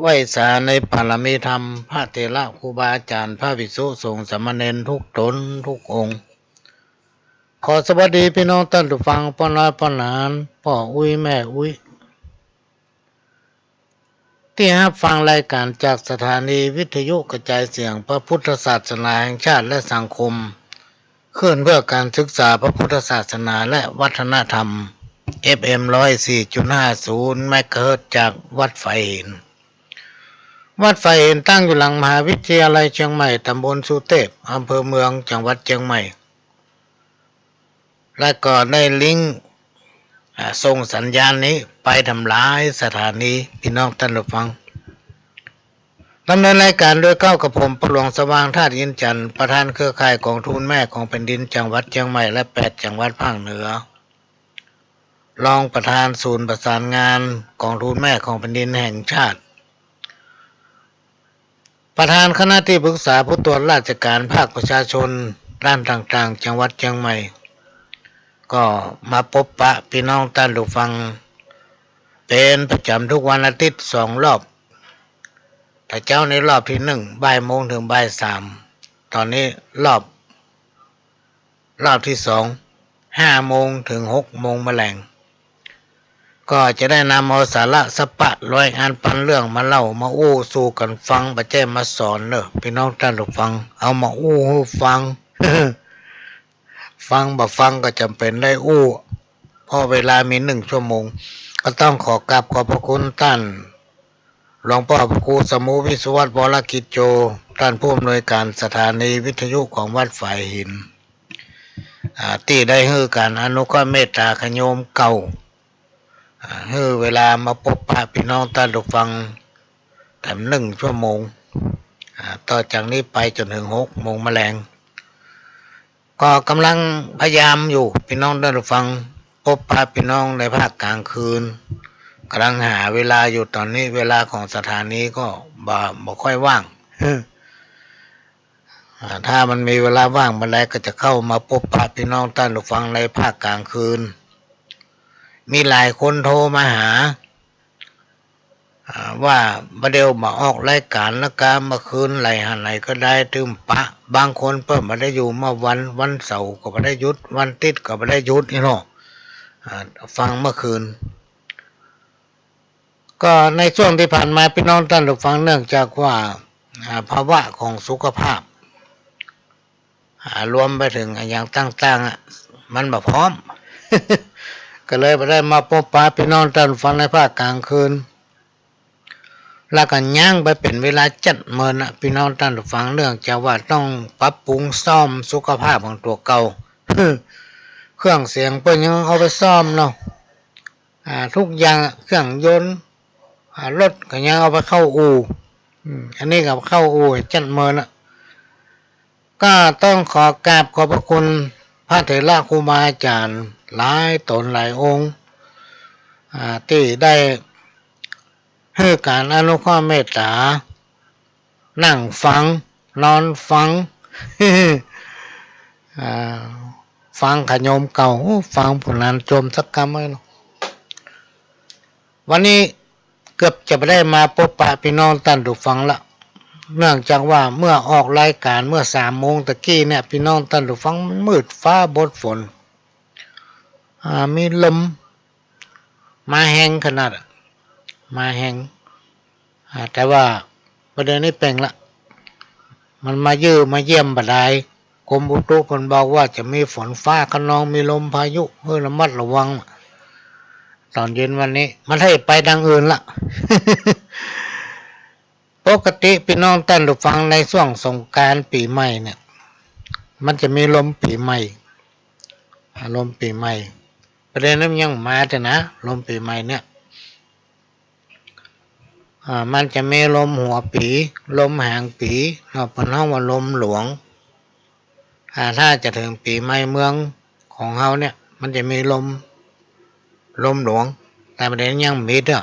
ว้สาในปารมีธรรมพระเถระครูบาอาจารย์พระภิกษุสงฆ์สามเณรทุกตนทุกองค์ขอสวัสดีพี่น้องท่านผู้ฟังพ่อน้อยพ่อหลานพ่ออุ้ยแม่อุ้ยที่รับฟังรายการจากสถานีวิทยุกระจายเสียงพระพุทธศาสนาแห่งชาติและสังคมขึ้นเพื่อการศึกษาพระพุทธศาสนาและวัฒนธรรม FM 104.50 เมกะเฮิรตซ์จากวัดไฟเห็นวัดไฟเห็นตั้งอยู่หลังมหาวิทยาลัยเชียงใหม่ตำบลสุเทพอำเภอเมืองจังหวัดเชียงใหม่และก็ได้ลิงก์ส่งสัญญาณนี้ไปทำลายสถานีพี่น้องท่านผู้ฟังดำเนินรายการโดยเก้ากับผมประหลวงสว่างธาตุยินจันทร์ประธานเครือข่ายกองทุนแม่ของแผ่นดินจังหวัดเชียงใหม่และ8จังหวัดภาคเหนือรองประธานศูนย์ประสานงานกองทุนแม่ของแผ่นดินแห่งชาติประธานคณะที่ปรึกษาผู้ตรวจราชการภาคประชาชนด้านต่างๆจังหวัดเชียงใหม่ก็มาพบปะพี่น้องท่านผู้ฟังเป็นประจำทุกวันอาทิตย์2 รอบแต่เจ้าในรอบที่1 บ่ายโมงถึงบ่าย3ตอนนี้รอบที่2 5 โมงถึง6 โมงแมลงก็จะได้นำเอาสาระสปะร้อยงานปันเรื่องมาเล่ามาอู้สู่กันฟังประเจ้มาสอนเนอะพี่น้องท่านผู้ฟังเอามาอู้ให้ฟัง ฟังบ่ฟังก็จำเป็นได้อู้เพราะเวลามี1 ชั่วโมงก็ต้องขอกราบขอบพระคุณท่านหลวงพ่อพระครูสมุวิศวัตรวรกิจโจท่านผู้อำนวยการสถานีวิทยุของวัดฝ่ายหินที่ได้ให้การอนุเคราะห์เมตตาขโยมเก่าให้เวลามาพบปะพี่น้องท่านผู้ฟังแต่1 ชั่วโมงต่อจากนี้ไปจนถึง6 โมงแมลงก็กำลังพยายามอยู่พี่น้องท่านผู้ฟังพบปะพี่น้องในภาคกลางคืนกำลังหาเวลาอยู่ตอนนี้เวลาของสถานีก็บ่ค่อยว่างถ้ามันมีเวลาว่างเมื่อไรก็จะเข้ามาพบปะพี่น้องท่านผู้ฟังในภาคกลางคืนมีหลายคนโทรมาหาว่าประเดี๋ยวมาออกรายการแล้วกันเมื่อคืนไหลหาไหนก็ได้ถึงปะบางคนเพิ่มมาได้อยู่เมื่อวันเสาร์ก็มาได้หยุดวันติดก็มาได้หยุดนี่เนาะฟังเมื่อคืนก็ในช่วงที่ผ่านมาพี่น้องท่านผู้ฟังเนื่องจากว่าภาวะของสุขภาพรวมไปถึงอย่างต่างๆมันแบบพร้อม ก็เลยไปได้มาพบปะพี่น้องท่านผู้ฟังในภาคกลางคืนแล้วก็ย่างไปเป็นเวลา7 มื้อนะพี่น้องท่านผู้ฟังเนื่องจากว่าต้องปรับปรุงซ่อมสุขภาพของตัวเก่า เครื่องเสียงเพิ่นยังเอาไปซ่อมเนาะทุกอย่างเครื่องยนต์รถก็ยังเอาไปเข้าอู่อันนี้ก็เข้าอู่7 มื้อนะก็ต้องขอกราบขอบพระคุณพระเถระครูบาอาจารย์หลายตนหลายองค์ที่ได้ให้การอนุเคราะห์เมตตานั่งฟังนอนฟัง ฟังขโยมเก่าฟังผลงานโจมสักกรรมเลยวันนี้เกือบจะไม่ได้มาพบปะพี่น้องท่านผู้ฟังละเนื่องจากว่าเมื่อออกรายการเมื่อ3 โมงตะกี้เนี่ยพี่น้องท่านผู้ฟังมันมืดฟ้าบดฝนมีลมมาแห้งขนาดมาแห้งแต่ว่าประเด็นนี้เป็นละมันมาเยี่ยมบัดใดกรมอุตุเพิ่นบอกว่าจะมีฝนฟ้าคะนองมีลมพายุให้ระมัดระวังตอนเย็นวันนี้มันให้ไปทางอื่นละ ปกติพี่น้องท่านผู้ฟังในช่วงสงกรานต์ปีใหม่เนี่ยมันจะมีลมปีใหม่ลมปีใหม่ประเด็นนั้นยังมาแต่นะลมปีใหม่เนี่ยมันจะมีลมหัวปีลมหางปีเราเพิ่นเฮาว่าลมหลวงถ้าจะถึงปีใหม่เมืองของเฮาเนี่ยมันจะมีลมหลวงแต่ประเด็นยังมีเด้อ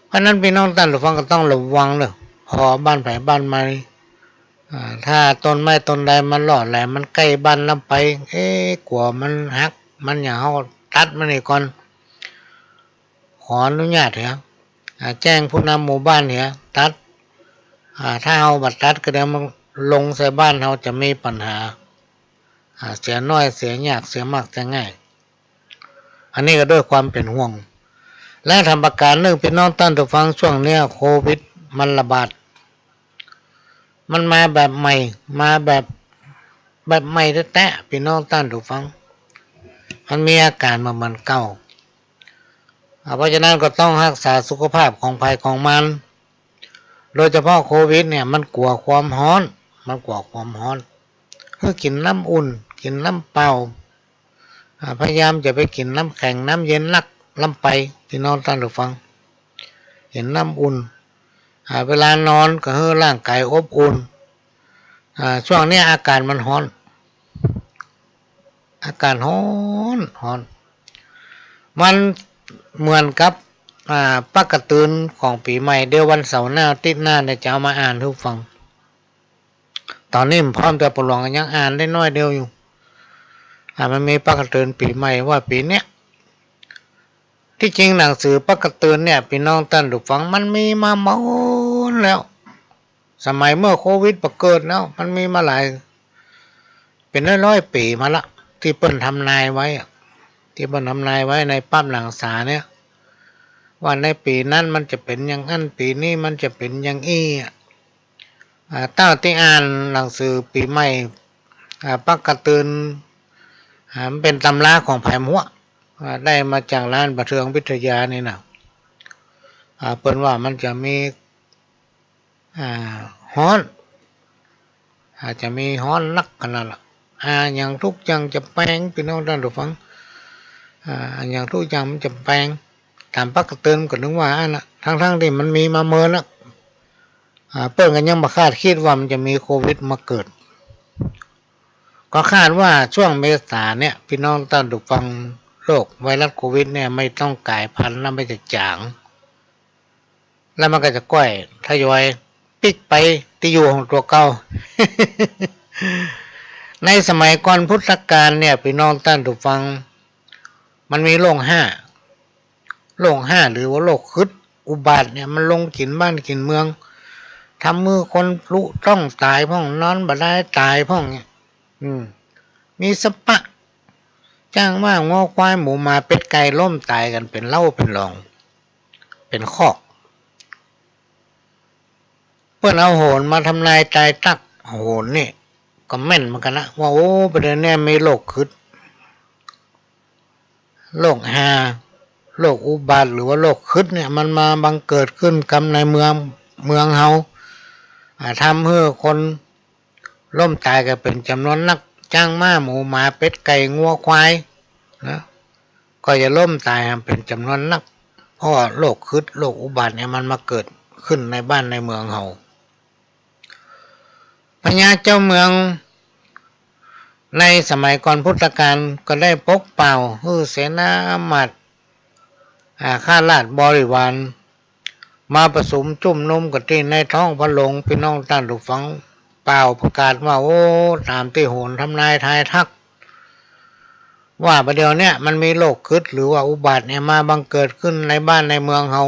เพราะนั้นพี่น้องท่านผู้ฟังก็ต้องระวังเด้อพอบ้านไผบ้านมันถ้าต้นไม้ต้นใดมันหล่อแหลมมันใกล้บ้านลำไปกลัวมันหักมันอย่าเฮาตัดมันนี่ก่อนขออนุญาตเถอะ แจ้งผู้นำหมู่บ้านเนี่ยตัดถ้าเอาบัตรตัดก็เดี๋ยวมันลงใส่บ้านเราจะมีปัญหาเสียน้อยเสียยากเสียมากเสียง่ายอันนี้ก็ด้วยความเป็นห่วงและทำประการหนึ่งพี่น้องท่านผู้ฟังช่วงเนี้ยโควิดมันระบาดมันมาแบบใหม่มาแบบใหม่แท้ๆพี่น้องท่านผู้ฟังมันมีอาการมาเหมือนเก่าเพราะฉะนั้นก็ต้องรักษาสุขภาพของภัยของมันโดยเฉพาะโควิดเนี่ยมันกลัวความร้อนคือกินน้ำอุ่นกินน้ำเปล่าพยายามจะไปกินน้ำแข็งน้ำเย็นลักลำไปพี่น้องท่านผู้ฟังเห็นน้ำอุ่นเวลานอนก็ให้ร่างกายอบอุ่นช่วงนี้อากาศมันร้อนมันเหมือนกับปักกระตือนของปีใหม่เดี๋ยววันเสาร์หน้าติดหน้าจะเอามาอ่านทุกฟังตอนนี้ผมพร้อมจะประลองยังอ่านได้น้อยเดียวอยู่มันมีปักกระตือนปีใหม่ว่าปีเนี้ยที่จริงหนังสือปักกระตือนเนี่ยพี่น้องท่านผู้ฟังมันมีมาหมดแล้วสมัยเมื่อโควิดประเกิดแล้วมันมีมาหลายเป็นร้อยปีมาละที่เปิ้นทำนายไว้ในปั้มหลังสาเนี่ยว่าในปีนั้นมันจะเป็นอย่างนั้นปีนี้มันจะเป็นอย่างอี้ตั้งที่อ่านหนังสือปีใหม่ปักกระตือนมันเป็นตำราของไผ่มัวได้มาจากร้านบันเทิงวิทยานี่นะเปิ้นว่ามันจะมีฮ้อนอาจจะมีฮ้อนนักขนาดละอย่างทุกอย่างจะแปลงพี่น้องท่านผู้ฟังอย่างทุกอย่างมันจะแปลงตามปักกระตือนก็นึกว่านะทั้งที่มันมีมาเมินแล้วเปิ้นกันยังบ่คาดคิดว่ามันจะมีโควิดมาเกิดก็คาดว่าช่วงเมษาเนี่ยพี่น้องท่านผู้ฟังโรคไวรัสโควิดเนี่ยไม่ต้องกลายพันธุ์แล้วไม่จะจางแล้วมันก็จะก้อยทยอยปิกไปที่อยู่ของตัวเก่า ในสมัยก่อนพุทธกาลเนี่ยพี่น้องท่านผู้ฟังมันมีโรค5หรือว่าโรคคึดอุบาทเนี่ยมันลงกินบ้านกินเมืองทำมือคนพลุต้องตายพ่องนอนบ่ได้ตายพ่องเนี่ยมีสปะจ้างว่างอควายหมูมาเป็ดไก่ล้มตายกันเป็นเล่าเป็นรองเป็นคอกเพื่อนเอาโหนมาทำลายตายตักโหนนี่ก็แม่นเหมือนกันนะว่าโอ้ประเด็นนี้มีโรคคึดโรคโรคอุบาทหรือว่าโรคคึดเนี่ยมันมาบังเกิดขึ้นกับในเมืองเฮาทำให้คนล้มตายกันเป็นจำนวนนักจ้างม้าหมูหมาเป็ดไก่งัวควายนะก็จะล้มตายเป็นจำนวนนักเพราะโรคคึดโรคอุบาทเนี่ยมันมาเกิดขึ้นในบ้านในเมืองเฮาพญาเจ้าเมืองในสมัยก่อนพุทธกาลก็ได้ปกเป่าเสนาอมาตย์ข้าราชบริวารมาผสมจุ่มนมกับที่ในท้องพระโรงพี่น้องท่านผู้ฟังเป่าประกาศว่าโอ้ตามที่โหนทำนายทายทักว่าประเดี๋ยวเนี้ยมันมีโรคคึดหรือว่าอุบัติเนี่ยมาบังเกิดขึ้นในบ้านในเมืองเฮา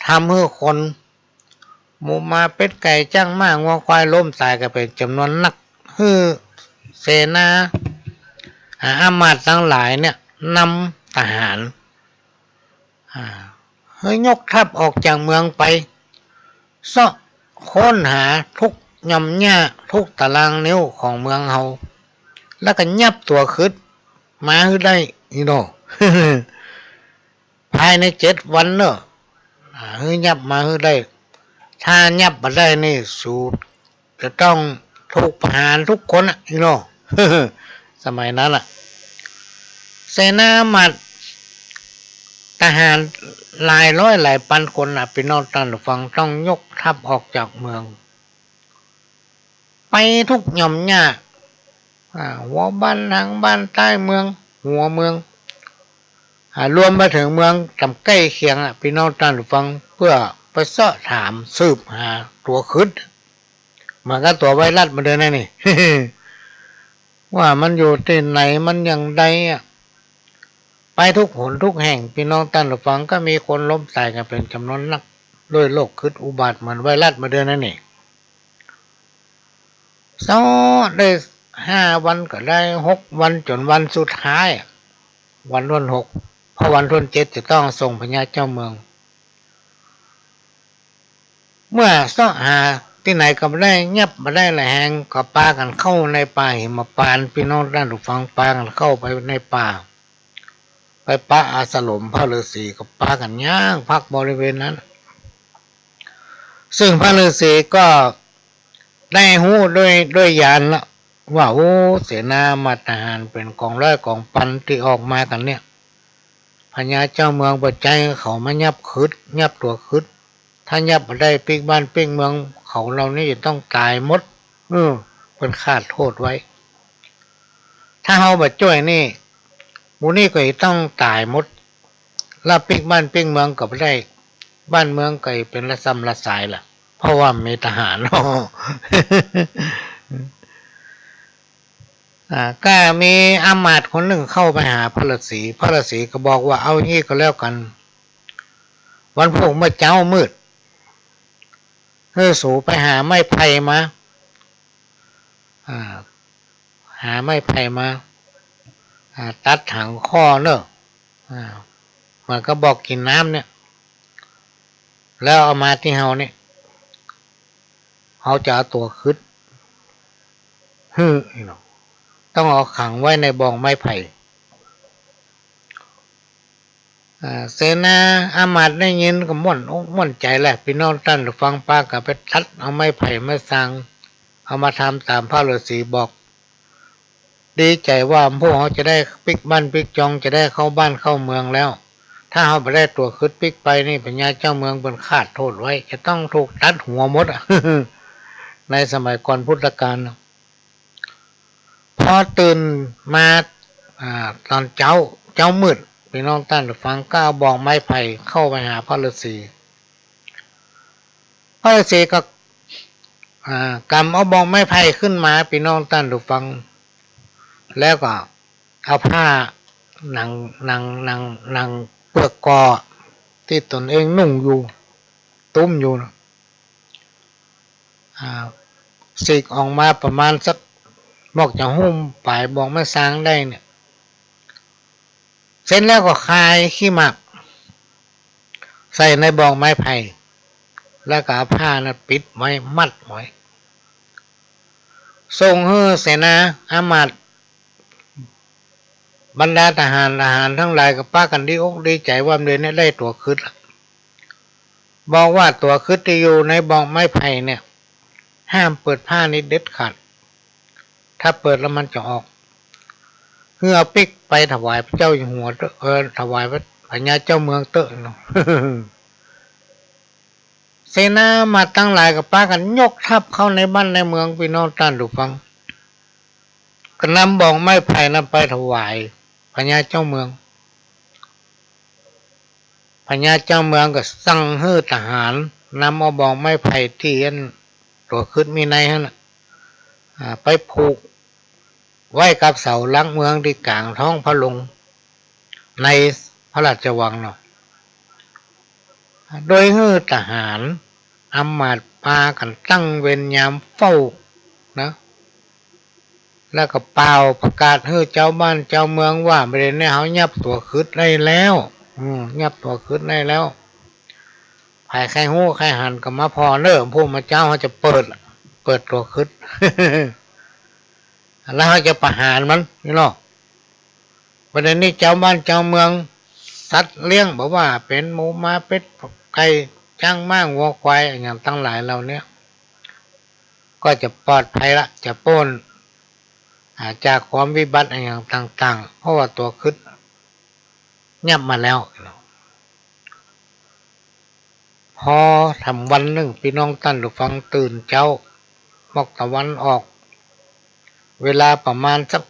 ทำให้คนหมูมาเป็ดไก่จ้างม้างัวควายล้มตายกันเป็นจำนวนนักเสนาอามาตย์ทั้งหลายเนี่ยนำทหารยกทัพออกจากเมืองไปเสาะค้นหาทุกย่อมหญ้าทุกตารางนิ้วของเมืองเฮาแล้วก็ยับตัวขึ้นมาให้ได้อีโน ภายใน7 วันเนอะยับมาให้ได้ถ้ายับมาได้นี่สูตรจะต้องถูกประหารทุกคนอ่ะอีโน สมัยนั้นอ่ะเสนาอมาตย์ทหารหลายร้อยหลายพันคนพี่น้องท่านผู้ฟังต้องยกทัพออกจากเมืองไปทุกหย่อมหญ้าหัวบ้านหางบ้านใต้เมืองหัวเมืองรวมไปถึงเมืองจำใกล้เคียงพี่น้องท่านผู้ฟังเพื่อไปเสาะถามสืบหาตัวคึดมันก็ตัวไวรัสมาเดินนี่ ว่ามันอยู่ที่ไหนมันอย่างใด ไปทุกหนทุกแห่งพี่น้องท่านผู้ฟังก็มีคนล้มตายกันเป็นจำนวนนักด้วยโรคคึดอุบัติเหมือนไวรัสมาเดือนนั่นเองซ้อได้5 วันก็ได้6 วันจนวันสุดท้ายวันที่6เพราะวันที่7จะต้องส่งพญาเจ้าเมืองเมื่อซ้อหาที่ไหนก็ไม่ได้เงียบไม่ได้ละแหงก็ปากันเข้าในป่าหิมพานต์พี่น้องท่านผู้ฟังปากันเข้าไปในป่าไปปะอาสลมพระฤาษีก็ปากันย่างพักบริเวณนั้นซึ่งพระฤาษีก็ได้หู้ด้วยญาณละว่าโอ้เสนามาทหารเป็นกองร้อยกองพันที่ออกมากันเนี่ยพญาเจ้าเมืองปัจจัยเขามายับคืดยับตัวคืดถ้ายับมาได้ปิ๊กบ้านปิ๊กเมืองเขาเรานี่จะต้องตายหมดเป็นคาดโทษไว้ถ้าเฮาบัดจ้วยนี่หมู่นี่ก็จะต้องตายหมดแล้วปิ๊กบ้านปิ๊กเมืองก็ไม่ได้บ้านเมืองก็เป็นละซ้ำละสายล่ะเพราะว่ามีทหารก็มีอามาตย์คนหนึ่งเข้าไปหาพระฤาษีพระฤาษีก็บอกว่าเอางี้ก็แล้วกันวันพรุ่งเมื่อเช้ามืดสู่ไปหาไม้ไผ่มาหาไม้ไผ่มาตัดถังข้อเนอะมันก็บอกกินน้ำเนี่ยแล้วเอามาที่เฮาเนี่ยเขาจะเอาตัวขึ้นต้องเอาขังไว้ในบ่องไม้ไผ่เสนาอามาตย์ได้ยินก็ม่วนใจแหละพี่น้องท่านฟังป้ากับไปทัดเอาไม้ไผ่มาสั่งเอามาทำตามพระฤาษีบอกดีใจว่าพวกเขาจะได้ปิกบ้านปิกจองจะได้เข้าบ้านเข้าเมืองแล้วถ้าเขาไปได้ตัวขึ้นปิกไปนี่ปัญญาเจ้าเมืองเป็นคาดโทษไว้จะต้องถูกตัดหัวหมดในสมัยก่อนพุทธกาลพอตื่นมาตอนเจ้ามืดพี่น้องท่านฟังก้าวบอกไม้ไผ่เข้าไปหาพระฤาษีพระฤาษีก็กำเอาบอกไม้ไผ่ขึ้นมาพี่น้องท่านฟังแล้วก็เอาผ้าหนังเปลือกกอที่ตนเองนุ่งอยู่ตุ้มอยู่สีกออกมาประมาณสักบอกจะหุ้มปลายบอกไม่สร้างได้เนี่ยเสร็จแล้วก็คายขี้หมักใส่ในบ่องไม้ไผ่แล้วก็เอาผ้านะปิดไว้มัดไว้ส่งให้เสนาอามาตย์บรรดาทหารทั้งหลายกับป้ากันดีอกดีใจว่าเดือนนี้ได้ตัวคืดบอกว่าตัวคืดที่อยู่ในบ่องไม้ไผ่เนี่ยห้ามเปิดผ้านี้เด็ดขาดถ้าเปิดแล้วมันจะออกเพื่อปิกไปถวายพระเจ้าอยู่หัวถวายพระพญาเจ้าเมืองเตอะเนาะเสนามาตั้งหลายกับป้ากันยกทัพเข้าในบ้านในเมืองพี่น้องท่านดูฟังก็นำบ่องไม้ไผ่นำไปถวายพญาเจ้าเมืองพญาเจ้าเมืองก็สั่งให้ทหารนำเอาบ่องไม้ไผ่ที่เห็นตัวขึ้นมีในฮะไปผูกไว้กับเสาหลังเมืองที่กลางท้องพระลงในพระราชวังเนาะโดยให้ทหารอามาตย์พากันตั้งเวรยามเฝ้านะแล้วก็เป่าประกาศให้เจ้าบ้านเจ้าเมืองว่าไม่ได้เนี่ยเขายับตัวขึ้นได้แล้วยับตัวขึ้นได้แล้วภายใครหู้ใครหันก็มาพอเนิ่มผู้มาเจ้าเขาจะเปิดตัวขึ้น แล้วเขาจะประหารมันนี่เนาะประเด็นนี้เจ้าบ้านเจ้าเมืองสัตว์เลี้ยงบอกว่าเป็นหมูม้าเป็ดไก่จ้างม้าวัวควายอย่างตั้งหลายเราเนี่ยก็จะปลอดภัยละจะป้นจากความวิบัติอย่างต่างๆเพราะว่าตัวขึ้นยับมาแล้วพอทำวันหนึ่งพี่น้องท่านหรือฟังตื่นเจ้ามอกตะวันออกเวลาประมาณสัก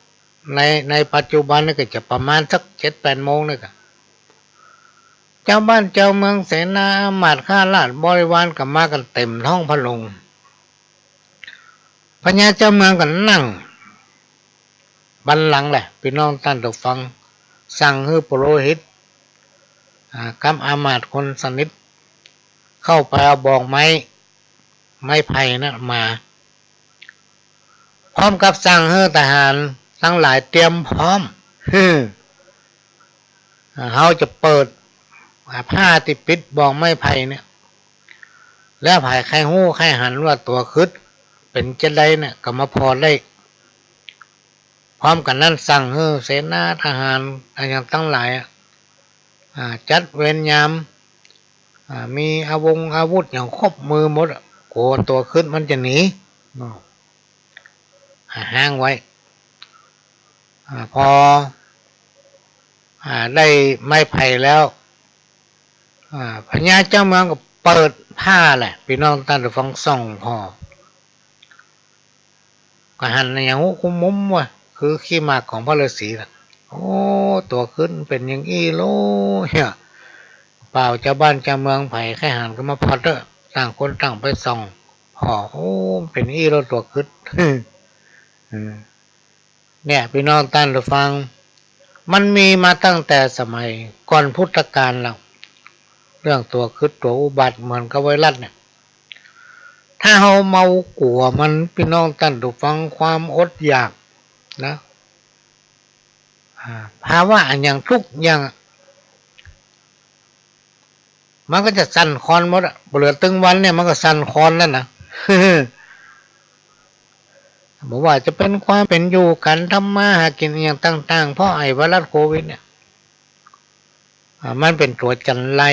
ในปัจจุบันนี่ก็จะประมาณสัก7-8 โมงนี่ก็เจ้าบ้านเจ้าเมืองเสนาอามาตย์ข้าราชบริวารก็มากันเต็มท้องพระโรงพญาเจ้าเมืองก็นั่งบัลลังก์แหละพี่น้องท่านต้องฟัง สั่งให้ปุโรหิตกำอามาตย์คนสนิทเข้าไปเอาบอกไม้ไผ่นะมาพร้อมกับสั่งให้ทหารทั้งหลายเตรียมพร้อมเขาจะเปิดผ้าที่ปิดบอกไม้ไผ่เนี่ยแล้วไผ่ใครหู้ใครหันว่าตัวคึดเป็นจะได้เนี่ยก็มาพอได้พร้อมกันนั้นสั่งให้เสนาทหารอย่างทั้งหลายจัดเวรยามมีอาวุธอย่างครบมือหมดกลัวตัวขึ้นมันจะหนีห้างไว้พอได้ไม้ไผ่แล้วพญาเจ้าเมืองก็เปิดผ้าแหละพี่น้องท่านฟังส่องพอก็หันอย่างหูคุ้มมุ้มว่ะคือขี้หมากของพระฤาษีล่ะโอ้ตัวขึ้นเป็นอย่างอี้โลเฮียเปล่าเจ้าบ้านเจ้าเมืองไผ่แค่หันก็มาพอเตอร์ต่างคนต่างไปส่องพอโอ้เป็นอี้โลตัวขึ้นเนี่ยพี่น้องท่านฟังมันมีมาตั้งแต่สมัยก่อนพุทธกาลแล้วเรื่องตัวคึดตัวอุบัติเหมือนกับไวรัสเนี่ยถ้าเราเมากลัวมันพี่น้องท่านฟังความอดอยากนะภาวะอย่างทุกอย่างมันก็จะสั่นคลอนหมดอะเปลือกตึงวันเนี่ยมันก็สั่นคลอนนั่นนะบอกว่าจะเป็นความเป็นอยู่กันทำมาหากินอย่างต่างๆเพราะไอ้ไวรัสโควิดเนี่ยมันเป็นตัวจันไร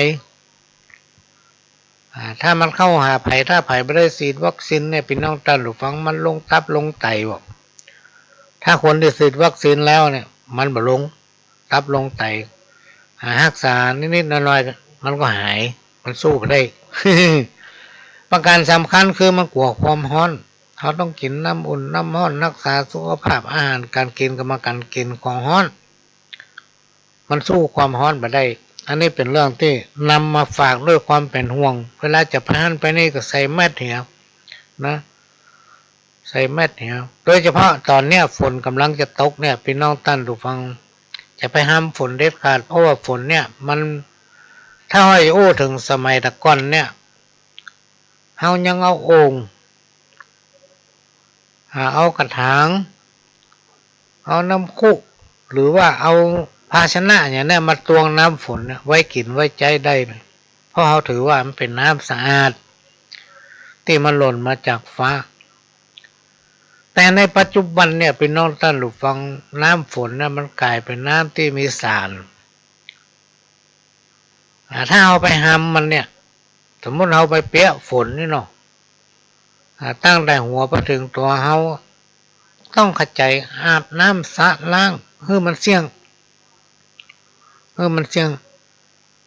ถ้ามันเข้าหาไผ่ถ้าไผ่ไม่ได้ฉีดวัคซีนเนี่ยพี่น้องท่านฟังมันลงตับลงไตบอกถ้าคนที่ฉีดวัคซีนแล้วเนี่ยมันบ่ลงตับลงไตรักษานิดๆหน่อยๆมันก็หายมันสู้ได้ ประการสำคัญคือมันกลัวความร้อนเขาต้องกินน้ำอุ่นน้ำร้อนรักษาสุขภาพอาหารการกินกรรมการกินของร้อนมันสู้ความร้อนมาได้อันนี้เป็นเรื่องที่นำมาฝากด้วยความเป็นห่วงเวลาจะไปหันไปนี่ก็ใส่แมสเหี่ยวนะใส่แมสเหี่ยวโดยเฉพาะตอนเนี้ยฝนกำลังจะตกเนี่ยพี่น้องท่านผู้ฟังจะไปห้ามฝนเด็ดขาดเพราะว่าฝนเนี่ยมันถ้าให้โอ้ถึงสมัยตะก่อนเนี่ยเฮายังเอาโอ่งเอากระถางเอาน้ำคุหรือว่าเอาภาชนะอย่างนี้มาตวงน้ำฝนไว้กินไว้ใจได้เพราะเขาถือว่ามันเป็นน้ำสะอาดที่มันหล่นมาจากฟ้าแต่ในปัจจุบันเนี่ยพี่น้องท่านผู้ฟังน้ำฝนเนี่ยมันกลายเป็นน้ำที่มีสารถ้าเอาไปหำมันเนี่ยสมมติเอาไปเปียกฝนนี่เนาะตั้งแต่หัวไปถึงตัวเขาต้องขจายอาบน้ำสระล้างเพื่อมันเสี่ยง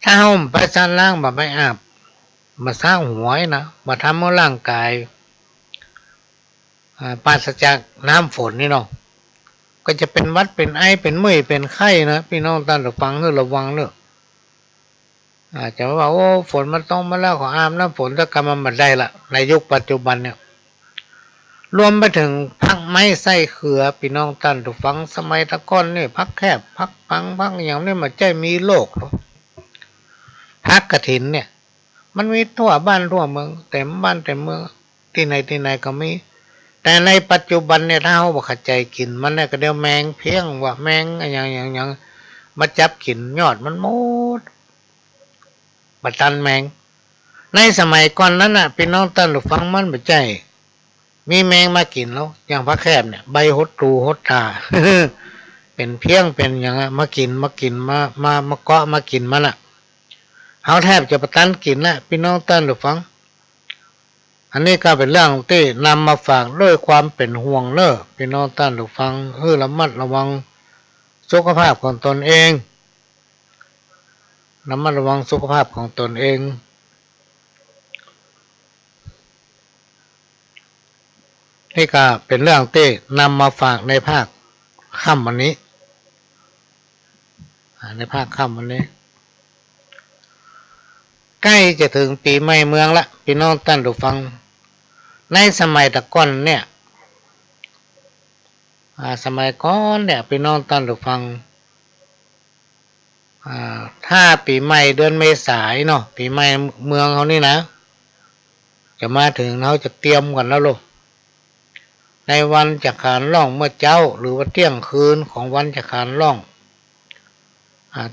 ถ้าเขาไปสระล้างแบบไม่อาบมาสร้างหัวนะมาทำให้ร่างกายปราศจากน้ำฝนนี่เนาะก็จะเป็นวัดเป็นไอเป็นเมื่อยเป็นไข้นะพี่น้องท่านฟังเรื่องระวังเนอะอาจจะว่าโอ้ฝนมันต้องมาแล้วขออาบน้ำฝนถ้ากำมันได้ละในยุคปัจจุบันเนี่ยรวมไปถึงพักไม้ไส้เขือพี่น้องท่านฟังสมัยตะก้อนนี่พักแคบพักพังพักอย่างนี้มันใจมีโลกพักกระถินเนี่ยมันมีทั่วบ้านทั่วเมืองเต็มบ้านเต็มเมืองที่ไหนก็มีแต่ในปัจจุบันเนี่ยถ้าเขาบอกขจายกินมันเนี่ยก็เดี๋ยวแมงเพียงว่าแมงอย่างมาจับกินยอดมันหมดบัดตันแมงในสมัยก่อนนั้นน่ะพี่น้องท่านฟังมันบ่ใจมีแมงมากินแล้วอย่างพระแคบเนี่ยใบหดตูหดตา เป็นเพียงเป็นอย่างมากินมาเกาะมากินมันอ่ะเขาแทบจะประตันกินแล้วพี่น้องท่านฟังอันนี้ก็เป็นเรื่องที่นำมาฝากด้วยความเป็นห่วงเนอะพี่น้องท่านฟังระมัดระวังสุขภาพของตนเองระมัดระวังสุขภาพของตนเองนี่ก็เป็นเรื่องที่นำมาฝากในภาคค่ำวันนี้ในภาคค่ำวันนี้ใกล้จะถึงปีใหม่เมืองละพี่น้องท่านผู้ฟังในสมัยตะก้อนเนี่ยสมัยก่อนเนี่ยพี่น้องท่านผู้ฟัง ถ้าปีใหม่เดือนเมษายนเนาะปีใหม่เมืองเขานี่นะจะมาถึงเขาจะเตรียมก่อนแล้วลูกในวันจักขานล่องเมื่อเจ้าหรือว่าเที่ยงคืนของวันจักขานล่อง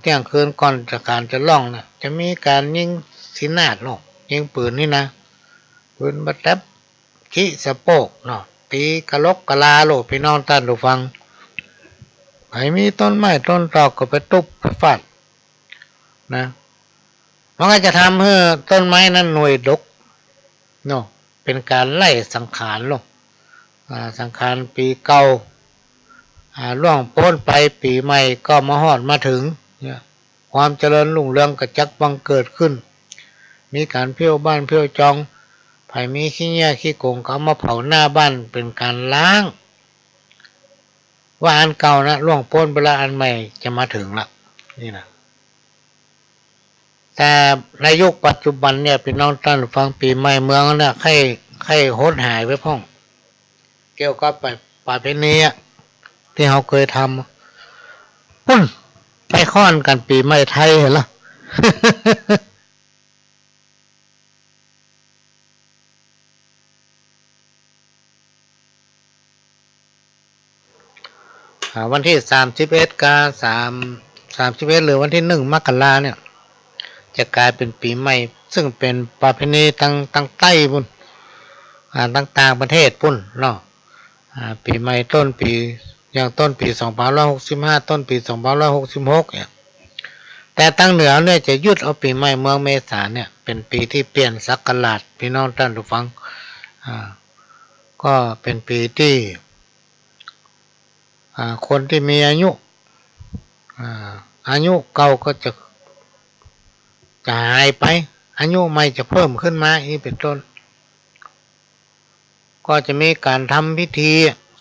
เที่ยงคืนก่อนจักขานจะล่องนะจะมีการยิงสินาดลูกยิงปืนนี่นะปืนบัตรแทบขี้สะโปกเนาะตีกระลกกะลาโลกพี่น้องท่านผู้ฟังใครมีต้นไม้ต้นตอกก็ไปตุบไปฟาดนะมันก็จะทำให้ต้นไม้นั้นหน่วยดกเนาะเป็นการไล่สังขารลงสังขารปีเก่าล่วงพ้นไปปีใหม่ก็มาฮอดมาถึงเนี่ยความเจริญรุ่งเรืองกระจักบังเกิดขึ้นมีการเพี้ยวบ้านเพี้ยวจองไผมีขี้เหี้ยขี้โกงเขามาเผาหน้าบ้านเป็นการล้างว่าอันเก่านะล่วงพ้นเวลาอันใหม่จะมาถึงละนี่นะแต่ในยุคปัจจุบันเนี่ยพี่น้องท่านฟังปีใหม่เมืองเนี่ยให้หดหายไปพ่องเกี่ยวกับประเพณีที่เขาเคยทำปุ้นไปค้อนกันปีใหม่ไทยเห็นหรอ วันที่31กับ31หรือวันที่1 มกราเนี่ยจะกลายเป็นปีใหม่ซึ่งเป็นประเพณีตั้งใต้ปุ่นต่างประเทศปุ่นเนาะปีใหม่ต้นปีอย่างต้นปี2565ต้นปี2566เนี่ยแต่ตั้งเหนือเนี่ยจะยึดเอาปีใหม่เมืองเมษาเนี่ยเป็นปีที่เปลี่ยนศักราชพี่น้องท่านผู้ฟังก็เป็นปีที่คนที่มีอายุเก่าก็จะหายไปอายุใหม่จะเพิ่มขึ้นมาอีกเป็นต้นก็จะมีการทำพิธี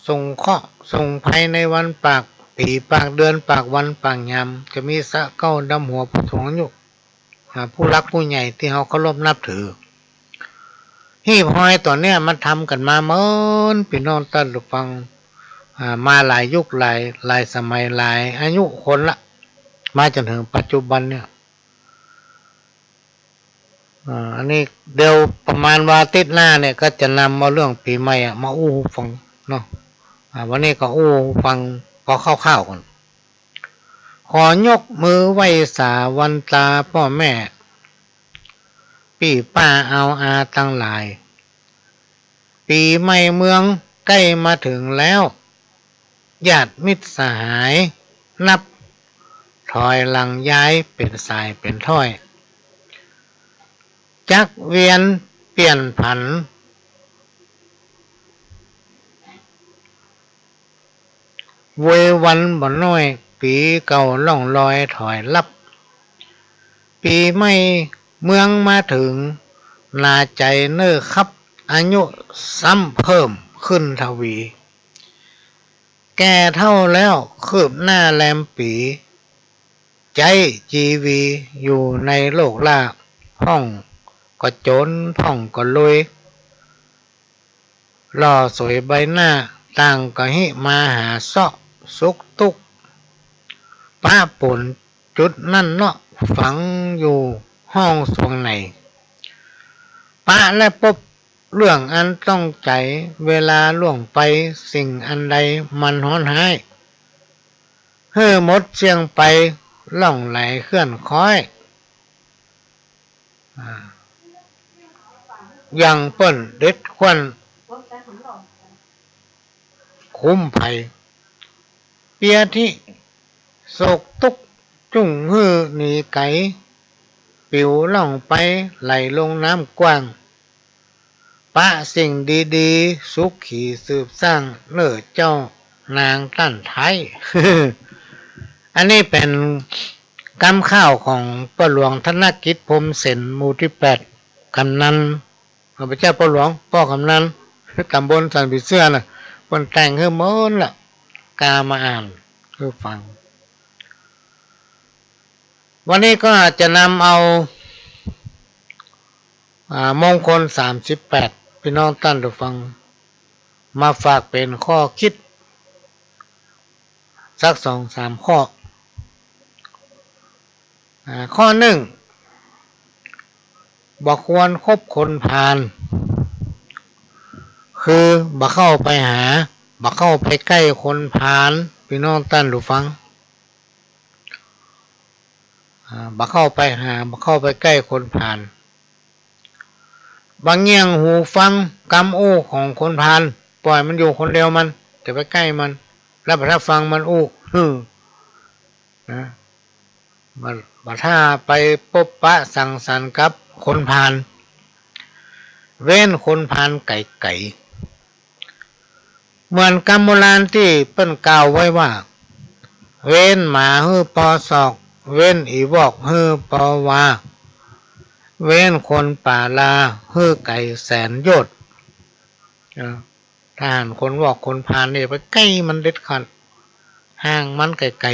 ส่งเคราะห์ส่งภัยในวันปากปีปากเดือนปากวันปากยามจะมีสะเก้าดำหัวผู้สูงอายุผู้รักผู้ใหญ่ที่เขาเคารพนับถือฮี่พอยตอนเนี้ยมันทำกันมาเหมือนพี่น้องท่านผู้ฟังมาหลายยุคหลายสมัยหลายอายุคนละมาจนถึงปัจจุบันเนี่ยอันนี้เดี๋ยวประมาณว่าติดหน้าเนี่ยก็จะนำมาเรื่องปีใหม่มาอู้ฟังเนาะวันนี้ก็อู้ฟังพอคร่าวๆก่อนขอยกมือไหว้สาวันตาพ่อแม่พี่ป้าเอาอาตั้งหลายปีใหม่เมืองใกล้มาถึงแล้วญาติมิตรสหายนับถอยหลังย้ายเป็นสายเป็นถ้อยจักเวียนเปลี่ยนผันเววันบ่น้อยปีเก่าล่องลอยถอยลับปีใหม่เมืองมาถึงนาใจเน้อครับอายุซ้ำเพิ่มขึ้นทวีแก่เท่าแล้วคืบหน้าแลมปีใจจีวีอยู่ในโลกล่าพ่องก็โจนพ่องก็ลุยล่อสวยใบหน้าต่างก็หิมาหาเสาะสุกตุกป้าป่นจุดนั่นเนาะฝังอยู่ห้องสวงในป้าและพบเรื่องอันต้องใจเวลาล่วงไปสิ่งอันใดมันฮ้อนหายเฮ่อมดเสียงไปล่องไหลเคลื่อนค้อยอย่างเปิ้นเด็ดควันคุ้มภัยเปียที่โศกตุกจุ่งฮือหนีไก่ปิวล่องไปไหลลงน้ำกว้างปะสิ่งดีๆสุขขี่สืบสร้างเลิศเจ้านางตั้นไทย อันนี้เป็นกำข้าวของป้าหลวงธนกิจพรมเสนหมู่ที่8กำนันพระเจ้าป้าหลวงพ่อกำนันตำบลสันปิเสื้อน่ะคนแต่งคือเมินล่ะกามาอ่านคือฟังวันนี้ก็อาจจะนำเอามงคล38พี่น้องท่านผู้ฟังมาฝากเป็นข้อคิดสัก 2-3 ข้อ ข้อหนึ่งบ่ควรคบคนพาลคือบ่เข้าไปหาบ่เข้าไปใกล้คนพาลพี่น้องท่านผู้ฟังบ่เข้าไปหาบ่เข้าไปใกล้คนพาลบางเงี่ยงหูฟังกำอู้ของคนพาลปล่อยมันอยู่คนเดียวมันจะไปใกล้มันแล้วถ้าฟังมันอู้นะบัดถ้าไปพบปะสังสรรค์กับคนพาลเว้นคนพาลไก่เหมือนกรรมโบราณที่เปิ้นกล่าวไว้ว่าเว้นหมาฮื้อปอศอกเว้นอีวอกฮื้อปอวาเว้นคนป่าลาฮื้อไก่แสนยศถ้าหากคนวอกคนพาลนี่ไปใกล้มันเด็ดขาดห่างมันไก่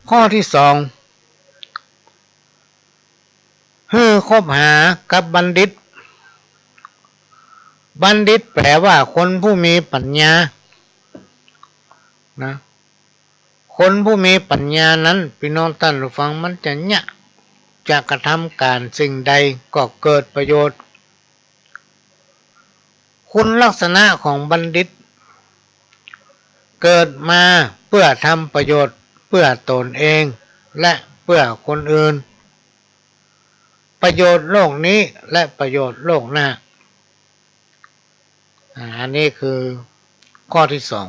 ข้อที่สองคบหากับบัณฑิตบัณฑิตแปลว่าคนผู้มีปัญญานะคนผู้มีปัญญานั้นพี่น้องท่านผู้ฟังมันจะกระทำการสิ่งใดก็เกิดประโยชน์คุณลักษณะของบัณฑิตเกิดมาเพื่อทำประโยชน์เพื่อตนเองและเพื่อคนอื่นประโยชน์โลกนี้และประโยชน์โลกหน้าอันนี้คือข้อที่สอง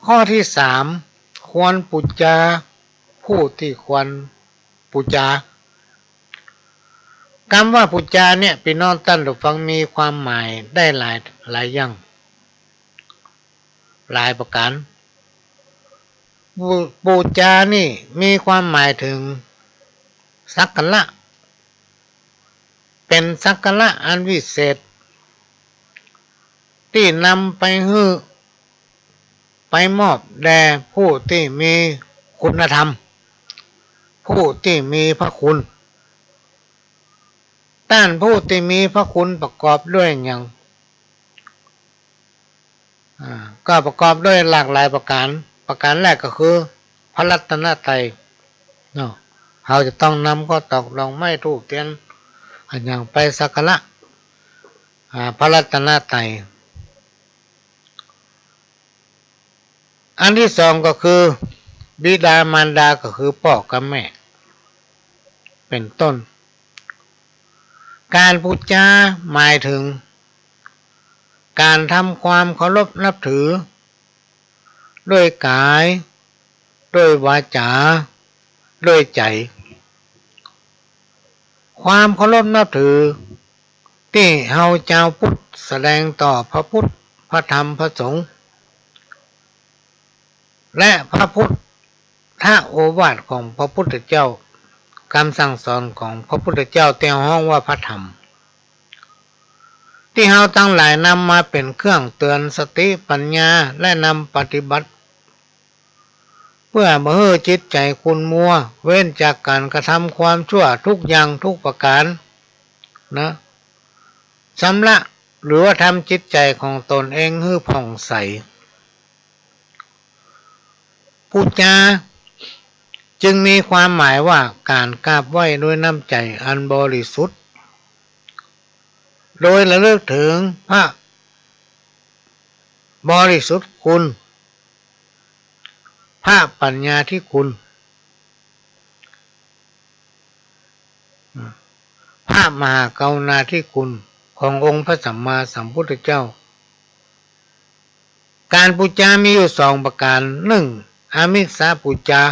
ข้อที่สามควรปุจจาผู้ที่ควรปุจจากำว่าปุจจาเนี่ยพี่น้องท่านผู้ฟังมีความหมายได้หลายอย่างหลายประการปุจจานี่มีความหมายถึงสักการะเป็นสักการะอันวิเศษที่นำไปมอบแด่ผู้ที่มีคุณธรรมผู้ที่มีพระคุณด้านผู้ที่มีพระคุณประกอบด้วยอย่างก็ประกอบด้วยหลากหลายประการแรกก็คือพระรัตนตรัยเราจะต้องนำก็ตอกลงไม้ธูปเทียนอย่างไปสักการะพระรัตนตรัยอันที่สองก็คือบิดามารดาก็คือพ่อกับแม่เป็นต้นการพูดจาหมายถึงการทำความเคารพนับถือด้วยกายด้วยวาจาด้วยใจความเคารพนับถือที่เฮาเจ้าพุทธแสดงต่อพระพุทธพระธรรมพระสงฆ์และพระพุทธโอวาทของพระพุทธเจ้าคำสั่งสอนของพระพุทธเจ้าแต่ห้องว่าพระธรรมที่เฮาทั้งหลายนำมาเป็นเครื่องเตือนสติปัญญาและนำปฏิบัติเพื่อบ่ให้จิตใจขุ่นมัวเว้นจากการกระทำความชั่วทุกอย่างทุกประการนะชำระหรือว่าทำจิตใจของตนเองให้ผ่องใสพูดจาจึงมีความหมายว่าการกราบไหว้ด้วยน้ำใจอันบริสุทธิ์โดยระลึกถึงพระบริสุทธิ์คุณพระปัญญาที่คุณพระมหากรุณาธิคุณขององค์พระสัมมาสัมพุทธเจ้าการปูจามีอยู่สองประการหนึ่งอามิสาปูจา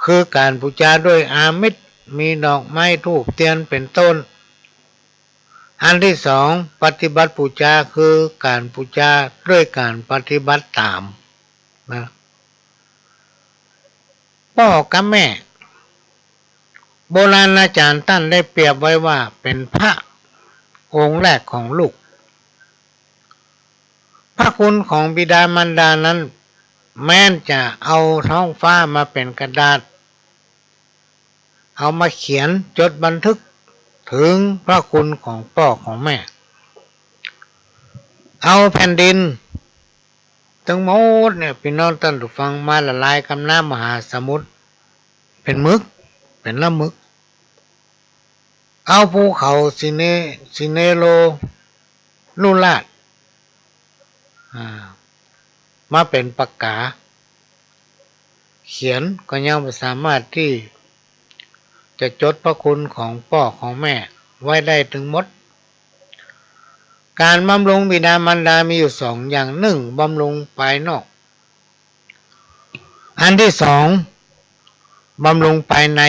คือการปูจาด้วยอามิสมีดอกไม้ธูปเทียนเป็นต้นอันที่สองปฏิบัติปูจาคือการปูจาด้วยการปฏิบัติตามนะพ่อกับแม่โบราณอาจารย์ท่านได้เปรียบไว้ว่าเป็นพระองค์แรกของลูกพระคุณของบิดามารดานั้นแม้นจะเอาท้องฟ้ามาเป็นกระดาษเอามาเขียนจดบันทึกถึงพระคุณของพ่อของแม่เอาแผ่นดิน ทั้งหมดเนี่ยพี่น้องท่านผู้ฟังมาละลายกับน้ำมหาสมุทรเป็นมึกเป็นละมึกเอาภูเขาซิเนโรลูลาดมาเป็นปากกาเขียนก็ยังไม่สามารถที่จะจดพระคุณของพ่อของแม่ไว้ได้ถึงหมดการบำรุงบิดามารดามีอยู่สองอย่างหนึ่งบำรุงภายนอกอันที่สองบำรุงภายใน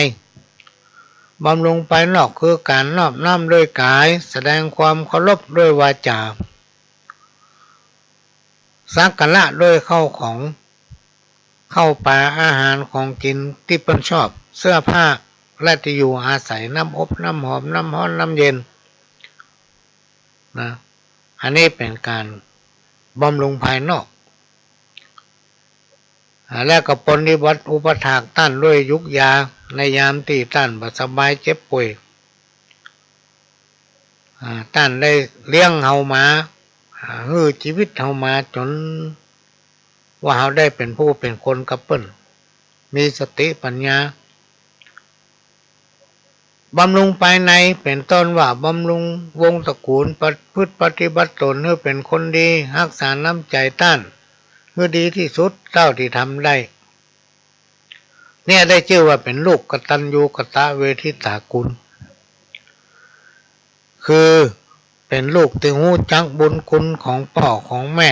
บำรุงภายนอกคือการนอบน้อมด้วยกายแสดงความเคารพด้วยวาจาสักการะด้วยเข้าของเข้าป่าอาหารของกินที่เพิ่นชอบเสื้อผ้าและที่อยู่อาศัยน้ำอบน้ำหอมน้ำร้อนน้ำเย็นนะอันนี้เป็นการบำรุงภายนอกและก็ปฏิบัติอุปถากท่านด้วยยุกยาในยามที่ท่านบ่สบายเจ็บป่วยท่านได้เลี้ยงเฮามาฮือชีวิตเฮามาจนว่าเฮาได้เป็นผู้เป็นคนกับเปิ้นมีสติปัญญาบำรุงภายในเป็นต้นว่าบำรุงวงตระกูลพฤติปฏิบัติตนให้เป็นคนดีรักษาน้ำใจต้านเมื่อดีที่สุดเท่าที่ทำได้เนี่ยได้ชื่อว่าเป็นลูกกตัญญูกตเวทิตากุลคือเป็นลูกที่รู้จักบุญคุณของพ่อของแม่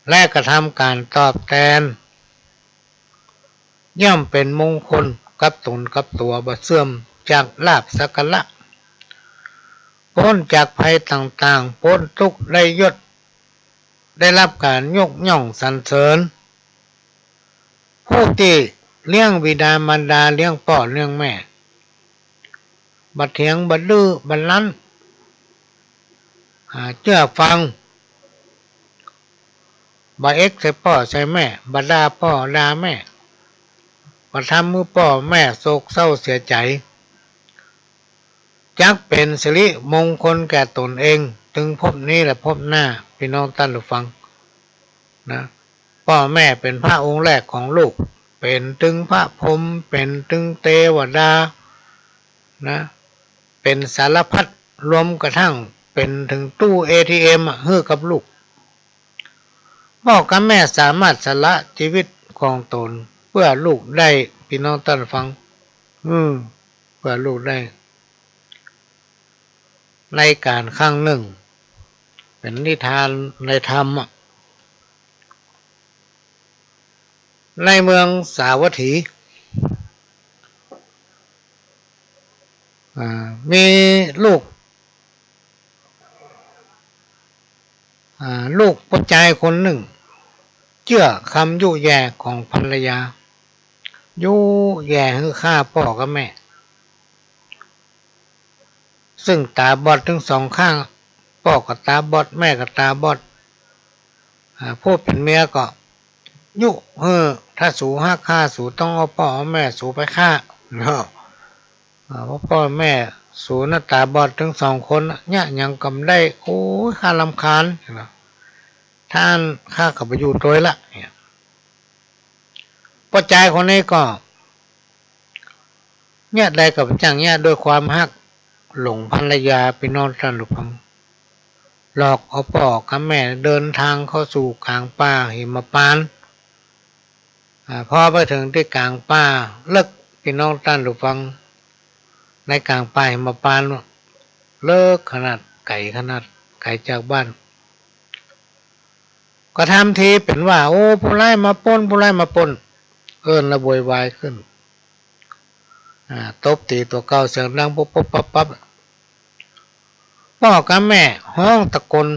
และกระทำการตอบแทนย่อมเป็นมงคลกับตนกับตัวบ่เสื่อมจากลาภสักการะพ้นจากภัยต่างๆพ้นทุกข์ได้ยศได้รับการยกย่องสรรเสริญผู้ที่เลี้ยงบิดามารดาเลี้ยงพ่อเลี้ยงแม่บัดเถียงบัดดื้อบัดรั้นเชื่อฟังบัดเอ็กใส่พ่อใส่แม่บัดด่าพ่อด่าแม่บัดทำมือพ่อแม่โศกเศร้าเสียใจจักเป็นสิริมงคลแก่ตนเองถึงพบนี้และพบหน้าพี่น้องท่านผู้ฟังนะพ่อแม่เป็นพระองค์แรกของลูกเป็นถึงพระพรหมเป็นถึงเทวดานะเป็นสารพัดรวมกระทั่งเป็นถึงตู้ ATM ฮื้อกับลูกพ่อกับแม่สามารถสละชีวิตของตนเพื่อลูกได้พี่น้องท่านฟังเพื่อลูกได้ในการครั้งหนึ่งเป็นนิทานในธรรมในเมืองสาวัตถีมีลูกผู้ชายคนหนึ่งเชื่อคำยุแย่ของภรรยายุแย่ให้ฆ่าพ่อกับแม่ซึ่งตาบอดทั้งสองข้างพ่อก็ตาบอดแม่ก็ตาบอดผู้เป็นเมียก็ยุถ้าสูห้าฆ่าสูต้องเอาพ่อเอาแม่สูไปฆ่าเนาะเพราะพ่อแม่สูหน้าตาบอดทั้งสองคนเนี่ยยังกำได้โอ้ยข้ารำคาญท่านข้ากับไปอยู่ตัวละเนี่ยพ่อใจคนนี้ก็เนี่ยได้กับจังเนี่ยด้วยความฮักหลงภรรยาพี่น้องท่านผู้ฟังหลอกเอาพ่อกับแม่เดินทางเข้าสู่กลางป่าหิมพานต์พอไปถึงที่กลางป่าเลิกพี่น้องท่านผู้ฟังในกลางป่าหิมพานต์เลิกขนาดไก่จากบ้านก็ทำทีเป็นว่าโอ้ผู้ร้ายมาปล้นเอิ้นระบวยวายขึ้นตบตีตัวเก่าเสียงดังปุ๊บปั๊บพ่อกับแม่ห้องตะโกน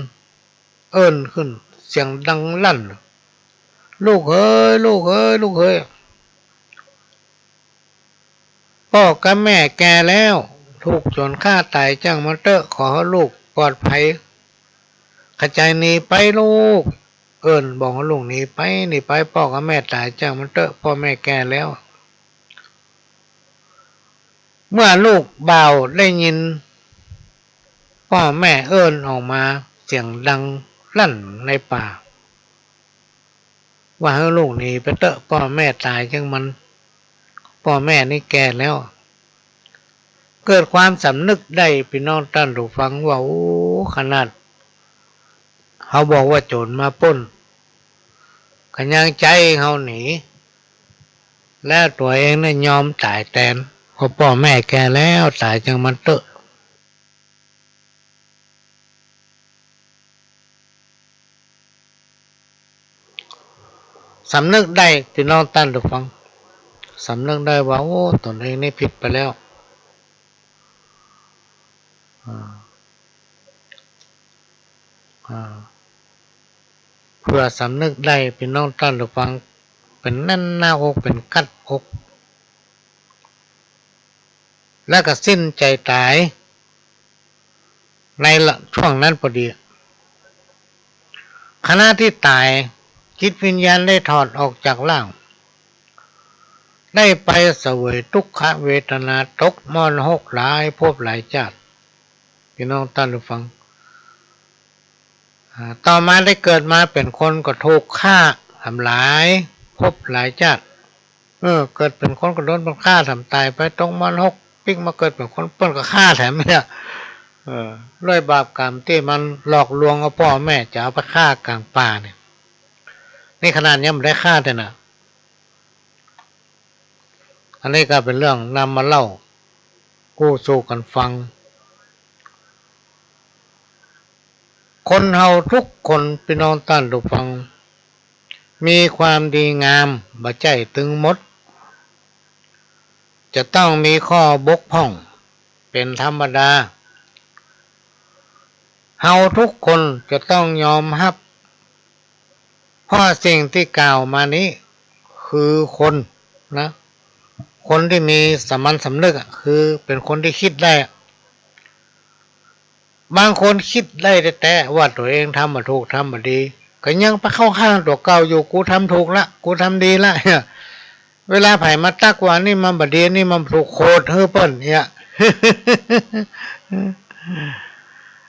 เอิ้นขึ้นเสียงดังลั่นลูกเอ้ยพ่อกับแม่แก่แล้วถูกจนฆ่าตายจังมาเตอะขอให้ลูกปลอดภัยขจายหนีไปลูกเอิ้นบอกว่าลูกหนีไปพ่อกับแม่ตายจังมาเตอะพ่อแม่แก่แล้วเมื่อลูกบ่าวได้ยินพ่อแม่เอิ้นออกมาเสียงดัง ลั่นในป่าว่าให้ลูกหนีไปเตอะพ่อแม่ตายจังมันพ่อแม่นี่แก่แล้วเกิดความสำนึกได้พี่น้องท่านผู้ฟังว่าโอ้ขนาดเขาบอกว่าโจรมาปล้นขยังใจเขาหนีแล้วตัวเองเนี่ยยอมตายแทนเพราะพ่อแม่แก่แล้วตายจังมันเตอะสำนึกได้พี่น้องท่านผู้ฟังสำนึกได้ว่าโอ้ตนเองนี่ผิดไปแล้วเพื่อสำนึกได้พี่น้องท่านผู้ฟังเป็นแน่นหน้าอกเป็นกัดอกแล้วก็สิ้นใจตายในช่วงนั้นพอดีขณะที่ตายจิตวิญญาณได้ถอดออกจากร่างได้ไปเสวยทุกขเวทนาตกมรณะหลายภพหลายชาติพี่น้องท่านผู้ฟังต่อมาได้เกิดมาเป็นคนก็ถูกฆ่าทำลายภพหลายชาติเกิดเป็นคนก็โดนมันฆ่าทำตายไปตกมรณะปิ๊กมาเกิดเป็นคนเปิ้นก็ฆ่าแถมเนี่ยด้วยบาปกรรมที่มันหลอกลวงเอาพ่อแม่จะเอาไปฆ่ากลางป่าเนี่ยนี่ขนาดนี้มันได้ฆ่าแต่น่ะอันนี้ก็เป็นเรื่องนำมาเล่ากู้สู่กันฟังคนเฮาทุกคนพี่น้องท่านผู้ฟังมีความดีงามบ่ใจตึงมดจะต้องมีข้อบกพร่องเป็นธรรมดาเฮาทุกคนจะต้องยอมรับเพราะสิ่งที่กล่าวมานี้คือคนนะคนที่มีสามัญสำนึกคือเป็นคนที่คิดได้บางคนคิดได้แต่ว่าตัวเองทำมาถูกทำมาดีก็ยังไปเข้าข้างตัวเก่าอยู่กูทำถูกละกูทำดีละเวลาไผ่มาตักว่านี่มันบดีนี่มันถูกโคตรเฮ้อเปิ้นเนี่ย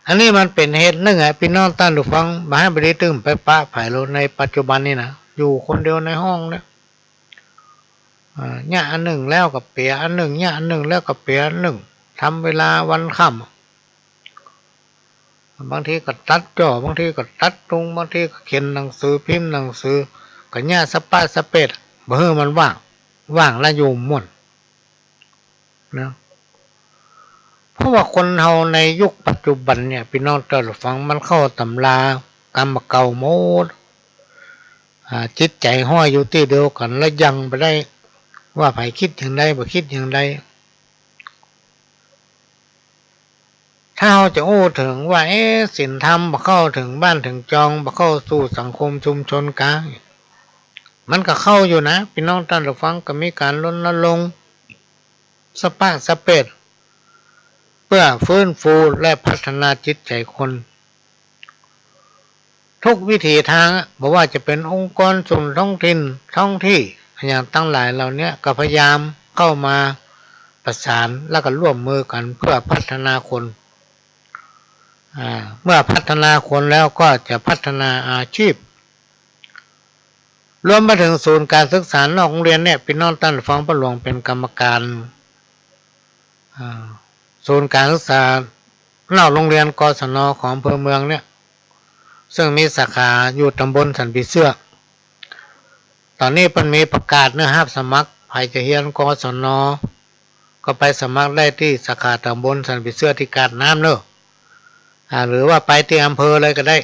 อันนี้มันเป็นเหตุหนึ่งพี่น้องท่านผู้ฟังมาให้บดีตึงไปปะไผ่โลในปัจจุบันนี่นะอยู่คนเดียวในห้องเนี่ยเนี่ยอันหนึ่งแล้วกับเปียอันหนึ่งเนี่ยอันหนึ่งแล้วกับเปียอันหนึ่งทำเวลาวันค่ำบางทีก็ตัดจ่อบางทีก็ตัดตรงบางทีก็เขียนหนังสือพิมพ์หนังสือก็เนี่ยสปาสเปดบ่เฮอมันว่างแล้วอยู่ม่วนนะเพราะว่าคนเฮาในยุคปัจจุบันเนี่ยพี่น้องท่านผู้ฟังมันเข้าตำรากรรมเก่าหมดจิตใจห้อยอยู่ที่เดียวกันแล้วยังไปได้ว่าไผคิดอย่างใดบ่คิดอย่างใดถ้าเราจะโอ้ถึงว่าศีลธรรมบ่เข้าถึงบ้านถึงจองบ่เข้าสู่สังคมชุมชนกลางมันก็เข้าอยู่นะพี่น้องท่านผู้ฟังก็มีการรณรงค์สปะสเปดเพื่อฟื้นฟูและพัฒนาจิตใจคนทุกวิถีทางบอกว่าจะเป็นองค์กรส่วนท้องถิ่นท้องที่อย่างตั้งหลายเหล่านี้ก็พยายามเข้ามาประสานแล้วก็ร่วมมือกันเพื่อพัฒนาคนเมื่อพัฒนาคนแล้วก็จะพัฒนาอาชีพรวมมาถึงศูนย์การศึกษานอกโรงเรียนเนี่ยพี่น้องท่านฟังประหลวงเป็นกรรมการศูนย์การศึกษานอกโรงเรียนกศน.ของอำเภอเมืองเนี่ยซึ่งมีสาขาอยู่ตำบลสันปีเสื้อตอนนี้มันมีประกาศนะครับสมัครใครจะเรียนกศน.ก็ไปสมัครได้ที่สาขาตำบลสันปีเสื้อที่กาดน้ำเนอะหรือว่าไปที่อำเภอเลยก็ได้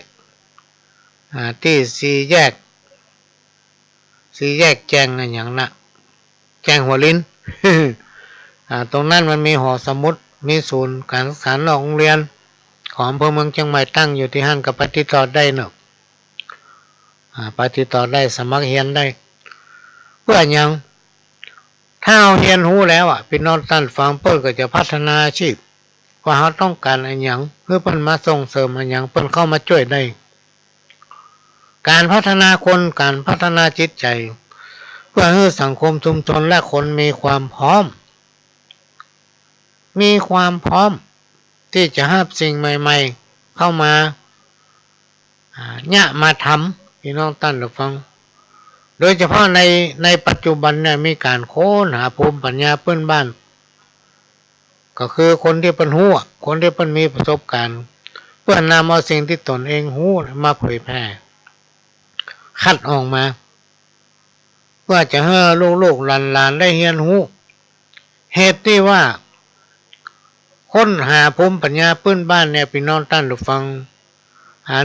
ที่สี่แยกแจ้งอย่างน่ะแจ้งหัวลิ้น ตรงนั้นมันมีหอสมุดมีศูนย์การศึกษานอกโรงเรียนของอำเภอเมืองเชียงใหม่ตั้งอยู่ที่ห้างกับปฏิต่อได้เนอะปฏิต่อได้สมัครเรียนได้เพื่อยังถ้าเราเรียนรู้แล้วพี่น้องท่านฟังเปิ้ลก็จะพัฒนาอาชีพว่าเขาต้องการอะไรอย่างเพื่อเปิ้ลมาส่งเสริมอะไรอย่างเปิ้ลเข้ามาช่วยได้การพัฒนาคนการพัฒนาจิตใจเพื่อให้สังคมชุมชนและคนมีความพร้อมที่จะรับสิ่งใหม่ๆเข้ามา เนี่ยมาทำพี่น้องท่านผู้ฟังโดยเฉพาะในปัจจุบันเนี่ยมีการค้นหาภูมิปัญญาเพื่อนบ้านก็คือคนที่เป็นหู้คนที่เป็นมีประสบการณ์เพื่อนำเอาสิ่งที่ตนเองหู้มาเผยแพร่คัดออกมาเพื่อจะให้ลูกๆหลานๆได้เรียนรู้เหตุที่ว่าค้นหาภูมิปัญญาพื้นบ้านเนี่ยพี่น้องท่านผู้ฟัง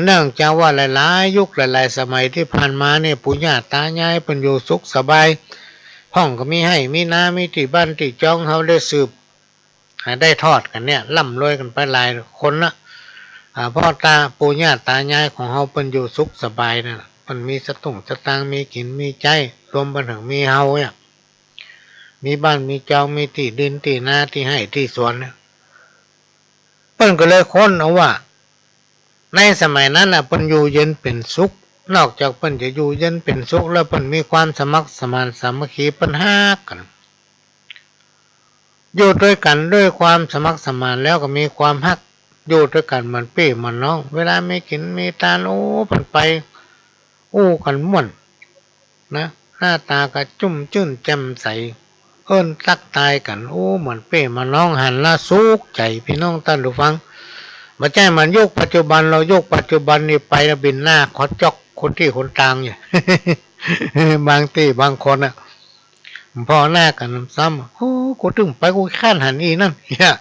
เนื่องจากว่าหลายๆยุคหลายๆสมัยที่ผ่านมาเนี่ยปู่ย่าตายายเป็นอยู่สุขสบายห้องก็มีให้มีน้ำมีที่บ้านที่จองเขาได้สืบได้ทอดกันเนี่ยร่ำรวยกันไปหลายคนนะพ่อตาปู่ย่าตายายของเขาเป็นอยู่สุขสบายนะมันมีสตุ้งสตางมีกินมีใจรวมไปถึงมีเฮาเนี่ยมีบ้านมีจองมีที่ดินที่นาที่ให้ที่สวนเนี่ยเปิ้นก็เลยค้นเอาว่าในสมัยนั้นน่ะเปิ้นอยู่เย็นเป็นสุขนอกจากเปิ้นจะอยู่เย็นเป็นสุขแล้วเปิ้นมีความสมัครสมานสามัคคีเปิ้นฮักกันอยู่ด้วยกันด้วยความสมัครสมานแล้วก็มีความฮักอยู่ด้วยกันเหมือนพี่เหมือนน้องเวลาไม่กินมีตาโอ้เปิ้นไปกันม่วนนะหน้าตาก็จุ่มจื้นแจ่มใสเอิ้นตักตายกันเหมือนเป้มาน้องหันละสุขใจพี่น้องท่านผู้ฟังมาใช่มันยุคปัจจุบันเรายุคปัจจุบันนี่ไปแล้วบินหน้าขอจอกคนที่คนตางเนี่ย บางที่บางคนอ่ะพอหน้ากันซ้ำกูถึงไปกูข้านหันอีนั่นเนี่ย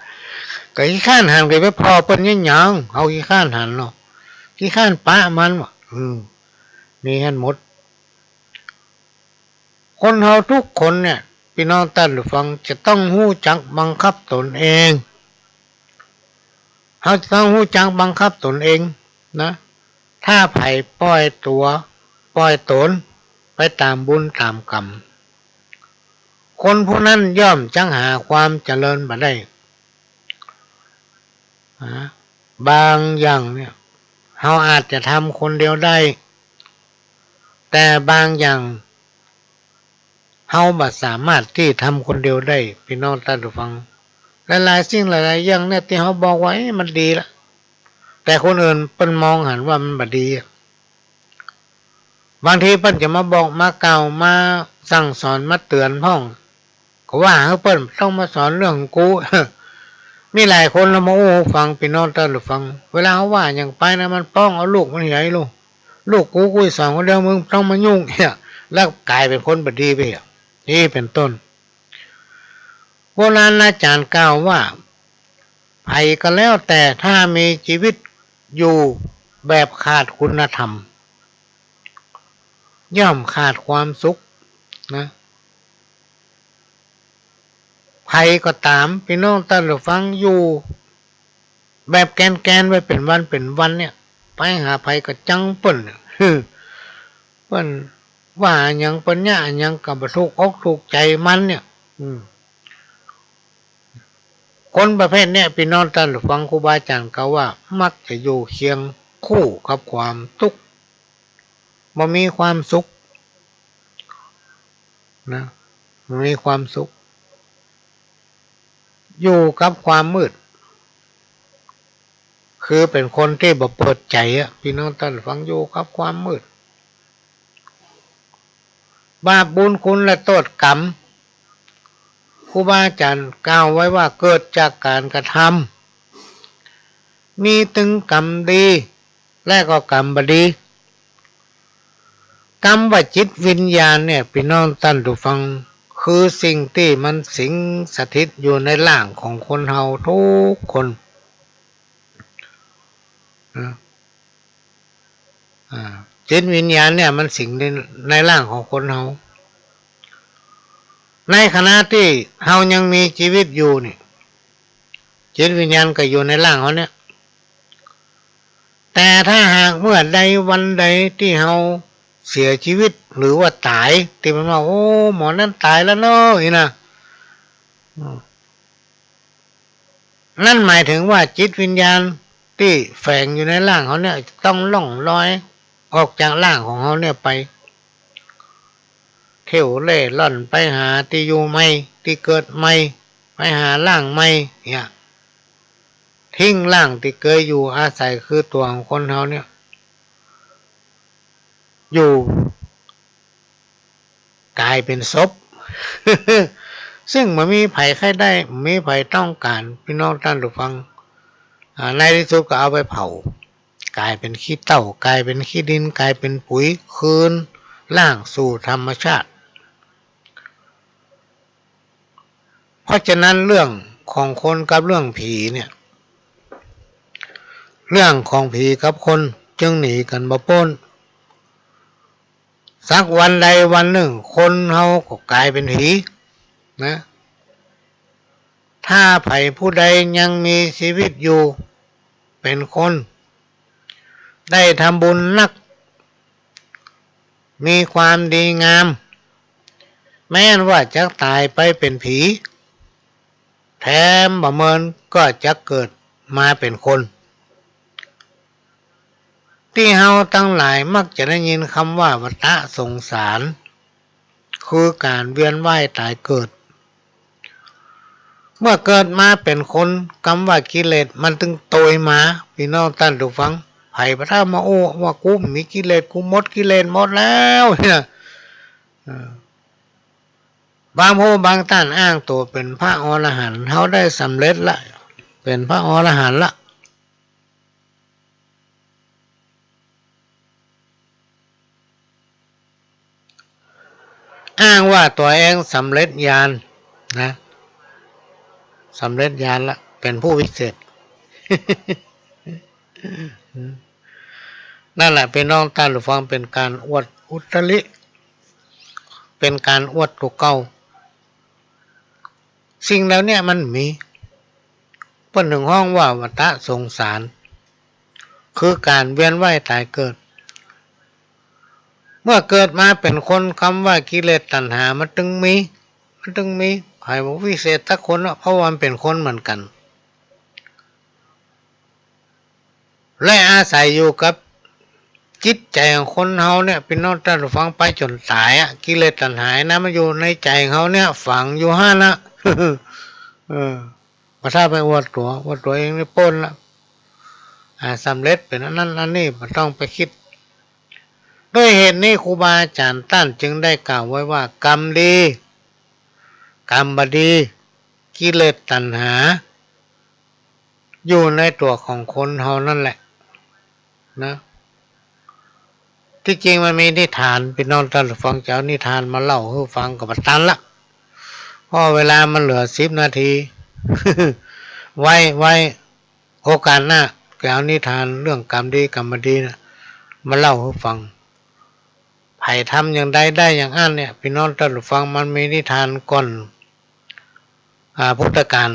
ก็อีข้านหันก็ไปพอเป็นยังหยังเอาอีข้านหันเนาะอีข้านปะมันวะนี่หันหมดคนเราทุกคนเนี่ยพี่น้องท่านผู้ฟังจะต้องหู้จักบังคับตนเองเขาจะต้องหู้จักบังคับตนเองนะถ้าไผ่ปล่อยตัวปล่อยตนไปตามบุญตามกรรมคนผู้นั้นย่อมจังหาความเจริญมาได้บางอย่างเนี่ยเขาอาจจะทำคนเดียวได้แต่บางอย่างเฮาบ่สามารถที่ทำคนเดียวได้พี่น้องท่านผู้ฟังหลายๆสิ่งหลายๆอย่างเนี่ยที่เฮาบอกไว้มันดีละแต่คนอื่นเปิ้นมองหันว่ามันบ่ดีบางทีเปิ้นจะมาบอกมากล่าวมาสั่งสอนมาเตือนพ้องก็ว่าเปิ้นต้องมาสอนเรื่องกู มีหลายคนแล้วมาฟังพี่น้องท่านผู้ฟังเวลาเขาว่าอย่างไปนะมันป้องเอาลูกมันใหญ่ลูกกูสอนคนเดียวมึงต้องมายุ่งเนี่ยแล้วกลายเป็นคนบ่ดีไปนี่เป็นต้นโบราณอาจารย์กล่าวว่าไผก็แล้วแต่ถ้ามีชีวิตอยู่แบบขาดคุณธรรมย่อมขาดความสุขนะไผก็ตามพี่น้องท่านผู้ฟังอยู่แบบแกนไว้เป็นวันเนี่ยไปหาไผก็จังเปิ้นเปิ้นว่ายังปัญญายังกับทุกอกถูกใจมันเนี่ยคนประเภทเนี่ยพี่น้องท่านฟังครูบาอาจารย์เขาว่ามักจะอยู่เคียงคู่กับความทุกข์บ่มีความสุขนะบ่มีความสุขอยู่กับความมืดคือเป็นคนที่บ่เปิดใจพี่น้องท่านฟังอยู่กับความมืดบาปบุญคุณและโทษกรรมครูบาอาจารย์กล่าวไว้ว่าเกิดจากการกระทำมีถึงกรรมดีและก็กรรมบดีกรรมว่าจิตวิญญาณเนี่ยพี่น้องท่านผู้ฟังคือสิ่งที่มันสิงสถิตอยู่ในร่างของคนเฮาทุกคนจิตวิญญาณเนี่ยมันสิงในร่างของคนเฮาในขณะที่เฮายังมีชีวิตอยู่นี่จิตวิญญาณก็อยู่ในร่างเขาเนี่ยแต่ถ้าหากเมื่อใดวันใดที่เฮาเสียชีวิตหรือว่าตายที่มันว่าหมอนั้นตายแล้วเนาะนี่นะนั่นหมายถึงว่าจิตวิญญาณที่แฝงอยู่ในร่างเขาเนี่ยต้องล่องลอยออกจากร่างของเขาเนี่ยไปเที่ยวเล่ร่อนไปหาที่อยู่ใหม่ที่เกิดใหม่ไปหาร่างใหม่เนี่ยทิ้งร่างที่เคยอยู่อาศัยคือตัวของคนเขาเนี่ย อยู่กลายเป็นศพ ซึ่งมันมีไผ่ใครได้มีไผ่ต้องการพี่น้องท่านผู้ฟังในที่สุดก็เอาไปเผากลายเป็นขี้เถ้ากลายเป็นขี้ดินกลายเป็นปุ๋ยคืนล่างสู่ธรรมชาติเพราะฉะนั้นเรื่องของคนกับเรื่องผีเนี่ยเรื่องของผีกับคนจึงหนีกันบ่พ้นสักวันใดวันหนึ่งคนเฮาก็กลายเป็นผีนะถ้าไผผู้ใดยังมีชีวิตอยู่เป็นคนได้ทำบุญนักมีความดีงามแม้นว่าจะตายไปเป็นผีแถมบ่เมินก็จะเกิดมาเป็นคนที่เฮาทั้งหลายมักจะได้ยินคำว่าวัฏสงสารคือการเวียนว่ายตายเกิดเมื่อเกิดมาเป็นคนคำว่ากิเลสมันถึงโตยมาพี่น้องท่านผู้ฟังไผ่พระธามาโอ้ว่ากูมีกิเลสกูหมดกิเลสหมดแล้วเนี่ยบางผู้บางท่านอ้างตัวเป็นพระอรหันต์เขาได้สำเร็จละเป็นพระอรหันต์ละอ้างว่าตัวเองสำเร็จญาณนะสำเร็จญาณละเป็นผู้วิเศษ นั่นแหละเป็นน้องท่านผู้ฟังเป็นการอวดอุตริเป็นการอวดตัวเก่าสิ่งแล้วเนี่ยมันมีเพิ่นถึงห้องว่าวัฏสงสารคือการเวียนว่ายตายเกิดเมื่อเกิดมาเป็นคนคำว่ากิเลสตัณหามันจึงมีใครบอกวิเศษทุกคนเพราะว่ามันเป็นคนเหมือนกันและอาศัยอยู่กับจิตใจของคนเฮาเนี่ยพี่น้องท่านฟังไปจนตายกิเลสตัณหานะมันอยู่ในใจเขาเนี่ยฝังอยู่ห้านะพอถ้าไปอวดตัวเองนี่ป้นละสำเร็จเป็นอันนั้นอันนี้ไม่ต้องไปคิดด้วยเหตุนี้ครูบาอาจารย์ท่านจึงได้กล่าวไว้ว่ากรรมดีกรรมบดีกิเลสตัณหาอยู่ในตัวของคนเฮานั่นแหละนะที่จริงมันมีนิทานพี่น้องท่านฟังเจ้านิทานมาเล่าให้ฟังกับตันละเพราะเวลามันเหลือ10 นาที ไว้โอกาสหน้าแกเอานิทานเรื่องกรรมดีกรรมบดีนะมาเล่าให้ฟังไผ่ทำอย่างใดได้อย่างอันเนี่ยพี่น้องท่านฟังมันมีนิทานก่อนพุทธกาล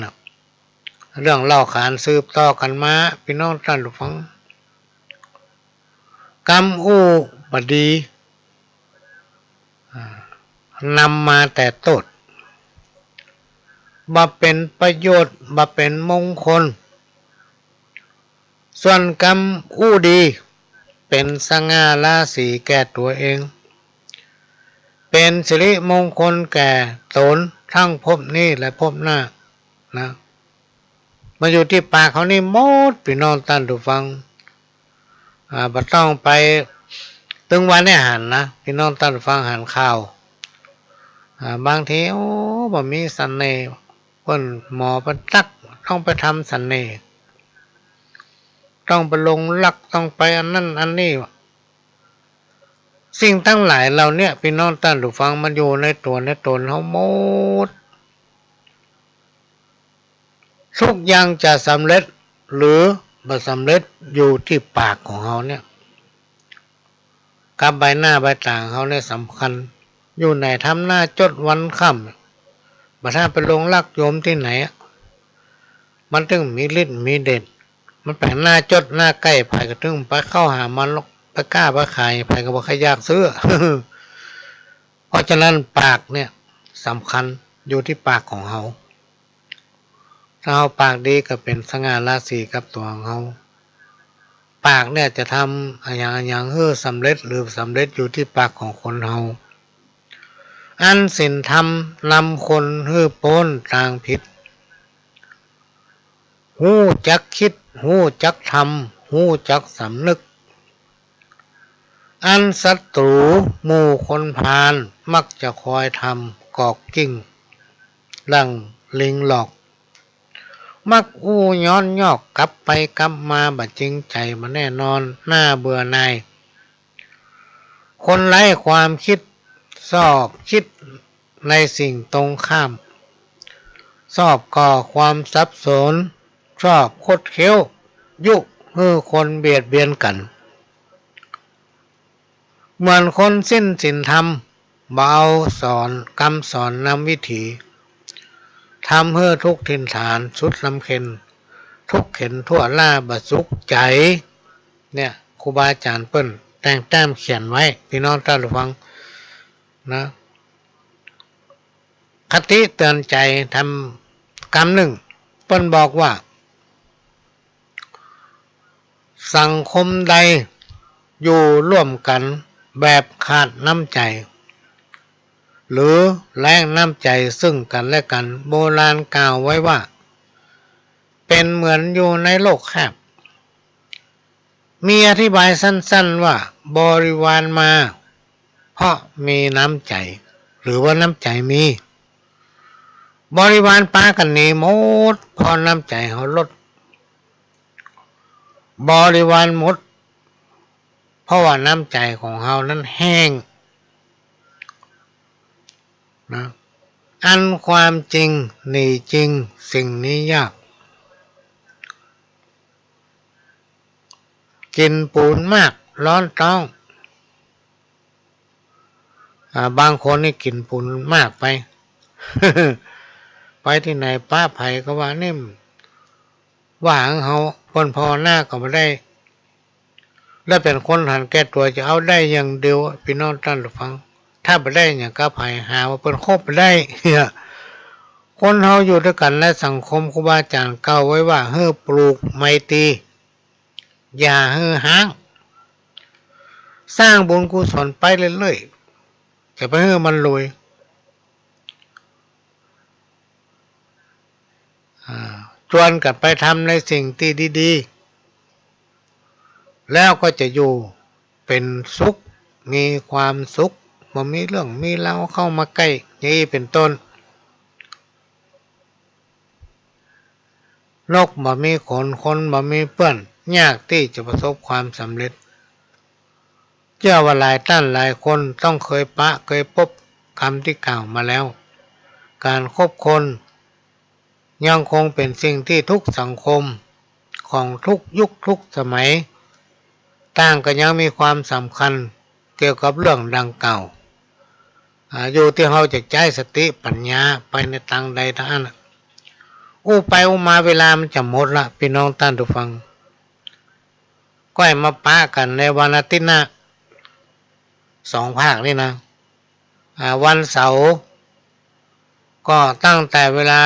เรื่องเล่าขานสืบต่อกันมาพี่น้องท่านฟังกรรมอุบดีนำมาแต่โทษมาเป็นประโยชน์มาเป็นมงคลส่วนกรรมอุดีเป็นสง่าราศีแก่ตัวเองเป็นสิริมงคลแก่ตนทั้งภพนี้และภพหน้านะมาอยู่ที่ปากเขานี่หมดพี่น้องท่านผู้ฟังบ่ต้องไปตึงวันให้หันนะพี่น้องท่านฟังหันข่าวบางทีโอ้บ่มีเสน่ห์เพิ่นหมอเพิ่นตักต้องไปทำเสน่ห์ต้องไปลงลักต้องไปอันนั้นอันนี้สิ่งทั้งหลายเราเนี่ยพี่น้องท่านผู้ฟังมันอยู่ในตัวในตนเฮาหมดทุกอย่างจะสำเร็จหรือบ่สำเร็จอยู่ที่ปากของเฮาเนี่ยกับใบหน้าใบตาเขาเนี่ยสำคัญอยู่ไหนทำหน้าจดวันค่ำบ่ถ้าไปลงลักโยมที่ไหนมันถึงมีฤทธิ์มีเด่นมันแปลงหน้าจดหน้าใกล้ไผก็ถึงไปเข้าหามันลกไปกล้าไปขายไผก็บ่ใครอยากซื้อ เพราะฉะนั้นปากเนี่ยสำคัญอยู่ที่ปากของเฮาถ้าเฮาปากดีก็เป็นสง่าราศีกับตัวของเฮาปากเนี่ยจะทำอย่างเฮ้อสำเร็จหรือสำเร็จอยู่ที่ปากของคนเฮาอันศีลธรรมนำคนเฮ้อพ้นทางผิดหู้จักคิดหู้จักทำหู้จักสำนึก อันศัตรูหมู่คนพาลมักจะคอยทำกอกกิ้งลังลิงหลอกมักอู้ย้อนยอกกลับไปกลับมาบัดจริงใจมาแน่นอนหน้าเบื่อหน่ายคนไร้ความคิดชอบคิดในสิ่งตรงข้ามชอบก่อความสับสนชอบคดเคี้ยวยุฮือคนเบียดเบียนกันเหมือนคนสิ้นศีลธรรมเบาสอนกำสอนนำวิถีทำเพื่อทุกทินฐานสุดลำเค็นทุกเข็นทั่วล่าบะสุกใจเนี่ยครูบาอาจารย์เปิ้นแต่งแต้มเขียนไว้พี่น้องท่านผู้ฟังนะคติเตือนใจทำกรรมหนึ่งเปิ้นบอกว่าสังคมใดอยู่ร่วมกันแบบขาดน้ำใจหรือแลกน้ำใจซึ่งกันและกันโบราณกล่าวไว้ว่าเป็นเหมือนอยู่ในโลกแคบมีอธิบายสั้นๆว่าบริวารมาเพราะมีน้ำใจหรือว่าน้ำใจมีบริวารปากันหนีหมดเพราะน้ำใจเขาลดบริวารหมดเพราะว่าน้ำใจของเขานั้นแห้งนะอันความจริงนี่จริงสิ่งนี้ยากกินปูนมากร้อนท้องบางคนนี่กินปูนมากไป ไปที่ไหนป้าไผ่ก็ว่านี่ว่าของเขาคนพอหน้าก็ไม่ได้แล้วเป็นคนหันแก่ตัวจะเอาได้อย่างเดียวพี่น้องท่านผู้ฟังถ้าไม่ได้อย่างก็ไผ่หาว่าเป็นคบได้คนเฮาอยู่ด้วยกันและสังคมครูบาอาจารย์เก่าไว้ว่าเฮ้อปลูกไมตรีอย่าเฮ้อห้างสร้างบุญกุศลไปเรื่อยๆจะไปเฮ้อมันรวยชวนกันไปทำในสิ่งที่ดีๆแล้วก็จะอยู่เป็นสุขมีความสุขบ่มีเรื่องมีเล่าเข้ามาใกล้นี่เป็นต้นโลกบ่มีคนบ่มีเปื้อนยากที่จะประสบความสำเร็จเชื่อว่าหลายท่านหลายคนต้องเคยพบคำที่กล่าวมาแล้วการคบคนยังคงเป็นสิ่งที่ทุกสังคมของทุกยุคทุกสมัยต่างก็ยังมีความสำคัญเกี่ยวกับเรื่องดังกล่าวอยู่ที่เราจะใช้สติปัญญาไปในทางใดทางนั้นไปมาเวลามันจะหมดละพี่น้องท่านผู้ฟังก็ให้มาปะกันในวันอาทิตย์หน้า2 ภาคนี่นะวันเสาร์ก็ตั้งแต่เวลา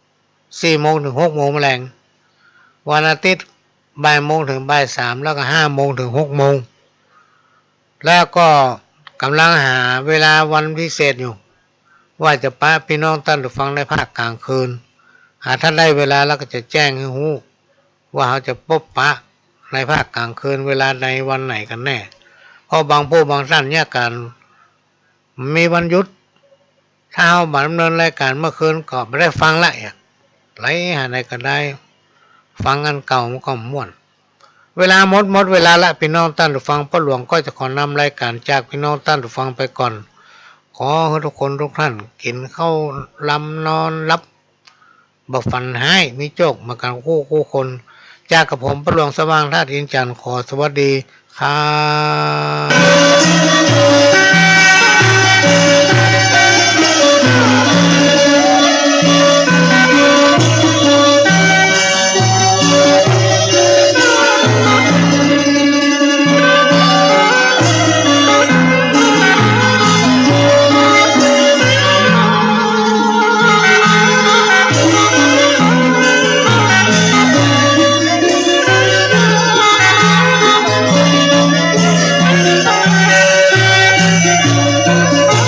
4 โมงถึง 6 โมงแรงวันอาทิตย์บ่ายโมงถึงบ่าย3แล้วก็5 โมงถึง 6 โมงแล้วก็กำลังหาเวลาวันพิเศษอยู่ว่าจะปะพี่น้องท่านผู้ฟังในภาคกลางคืนถ้าได้เวลาแล้วก็จะแจ้งให้รู้ว่าเขาจะพบปะในภาคกลางคืนเวลาในวันไหนกันแน่เพราะบางผู้บางท่านเนี่ยการมีวันหยุดถ้าเขาบัดดำเนินรายการเมื่อคืนก็ไม่ได้ฟังละไหลหาไหนก็ได้ฟังอันเก่ามันก็ม่วนเวลาหมดเวลาละพี่น้องท่านผู้ฟังพ่อหลวงก็จะขอนำรายการจากพี่น้องท่านผู้ฟังไปก่อนขอให้ทุกคนทุกท่านกินข้าวลำนอนรับบ่ฝันหายมีโชคมากันคู่คนจากกับผมพ่อหลวงสว่างธาตุอินจันทร์ขอสวัสดีครับ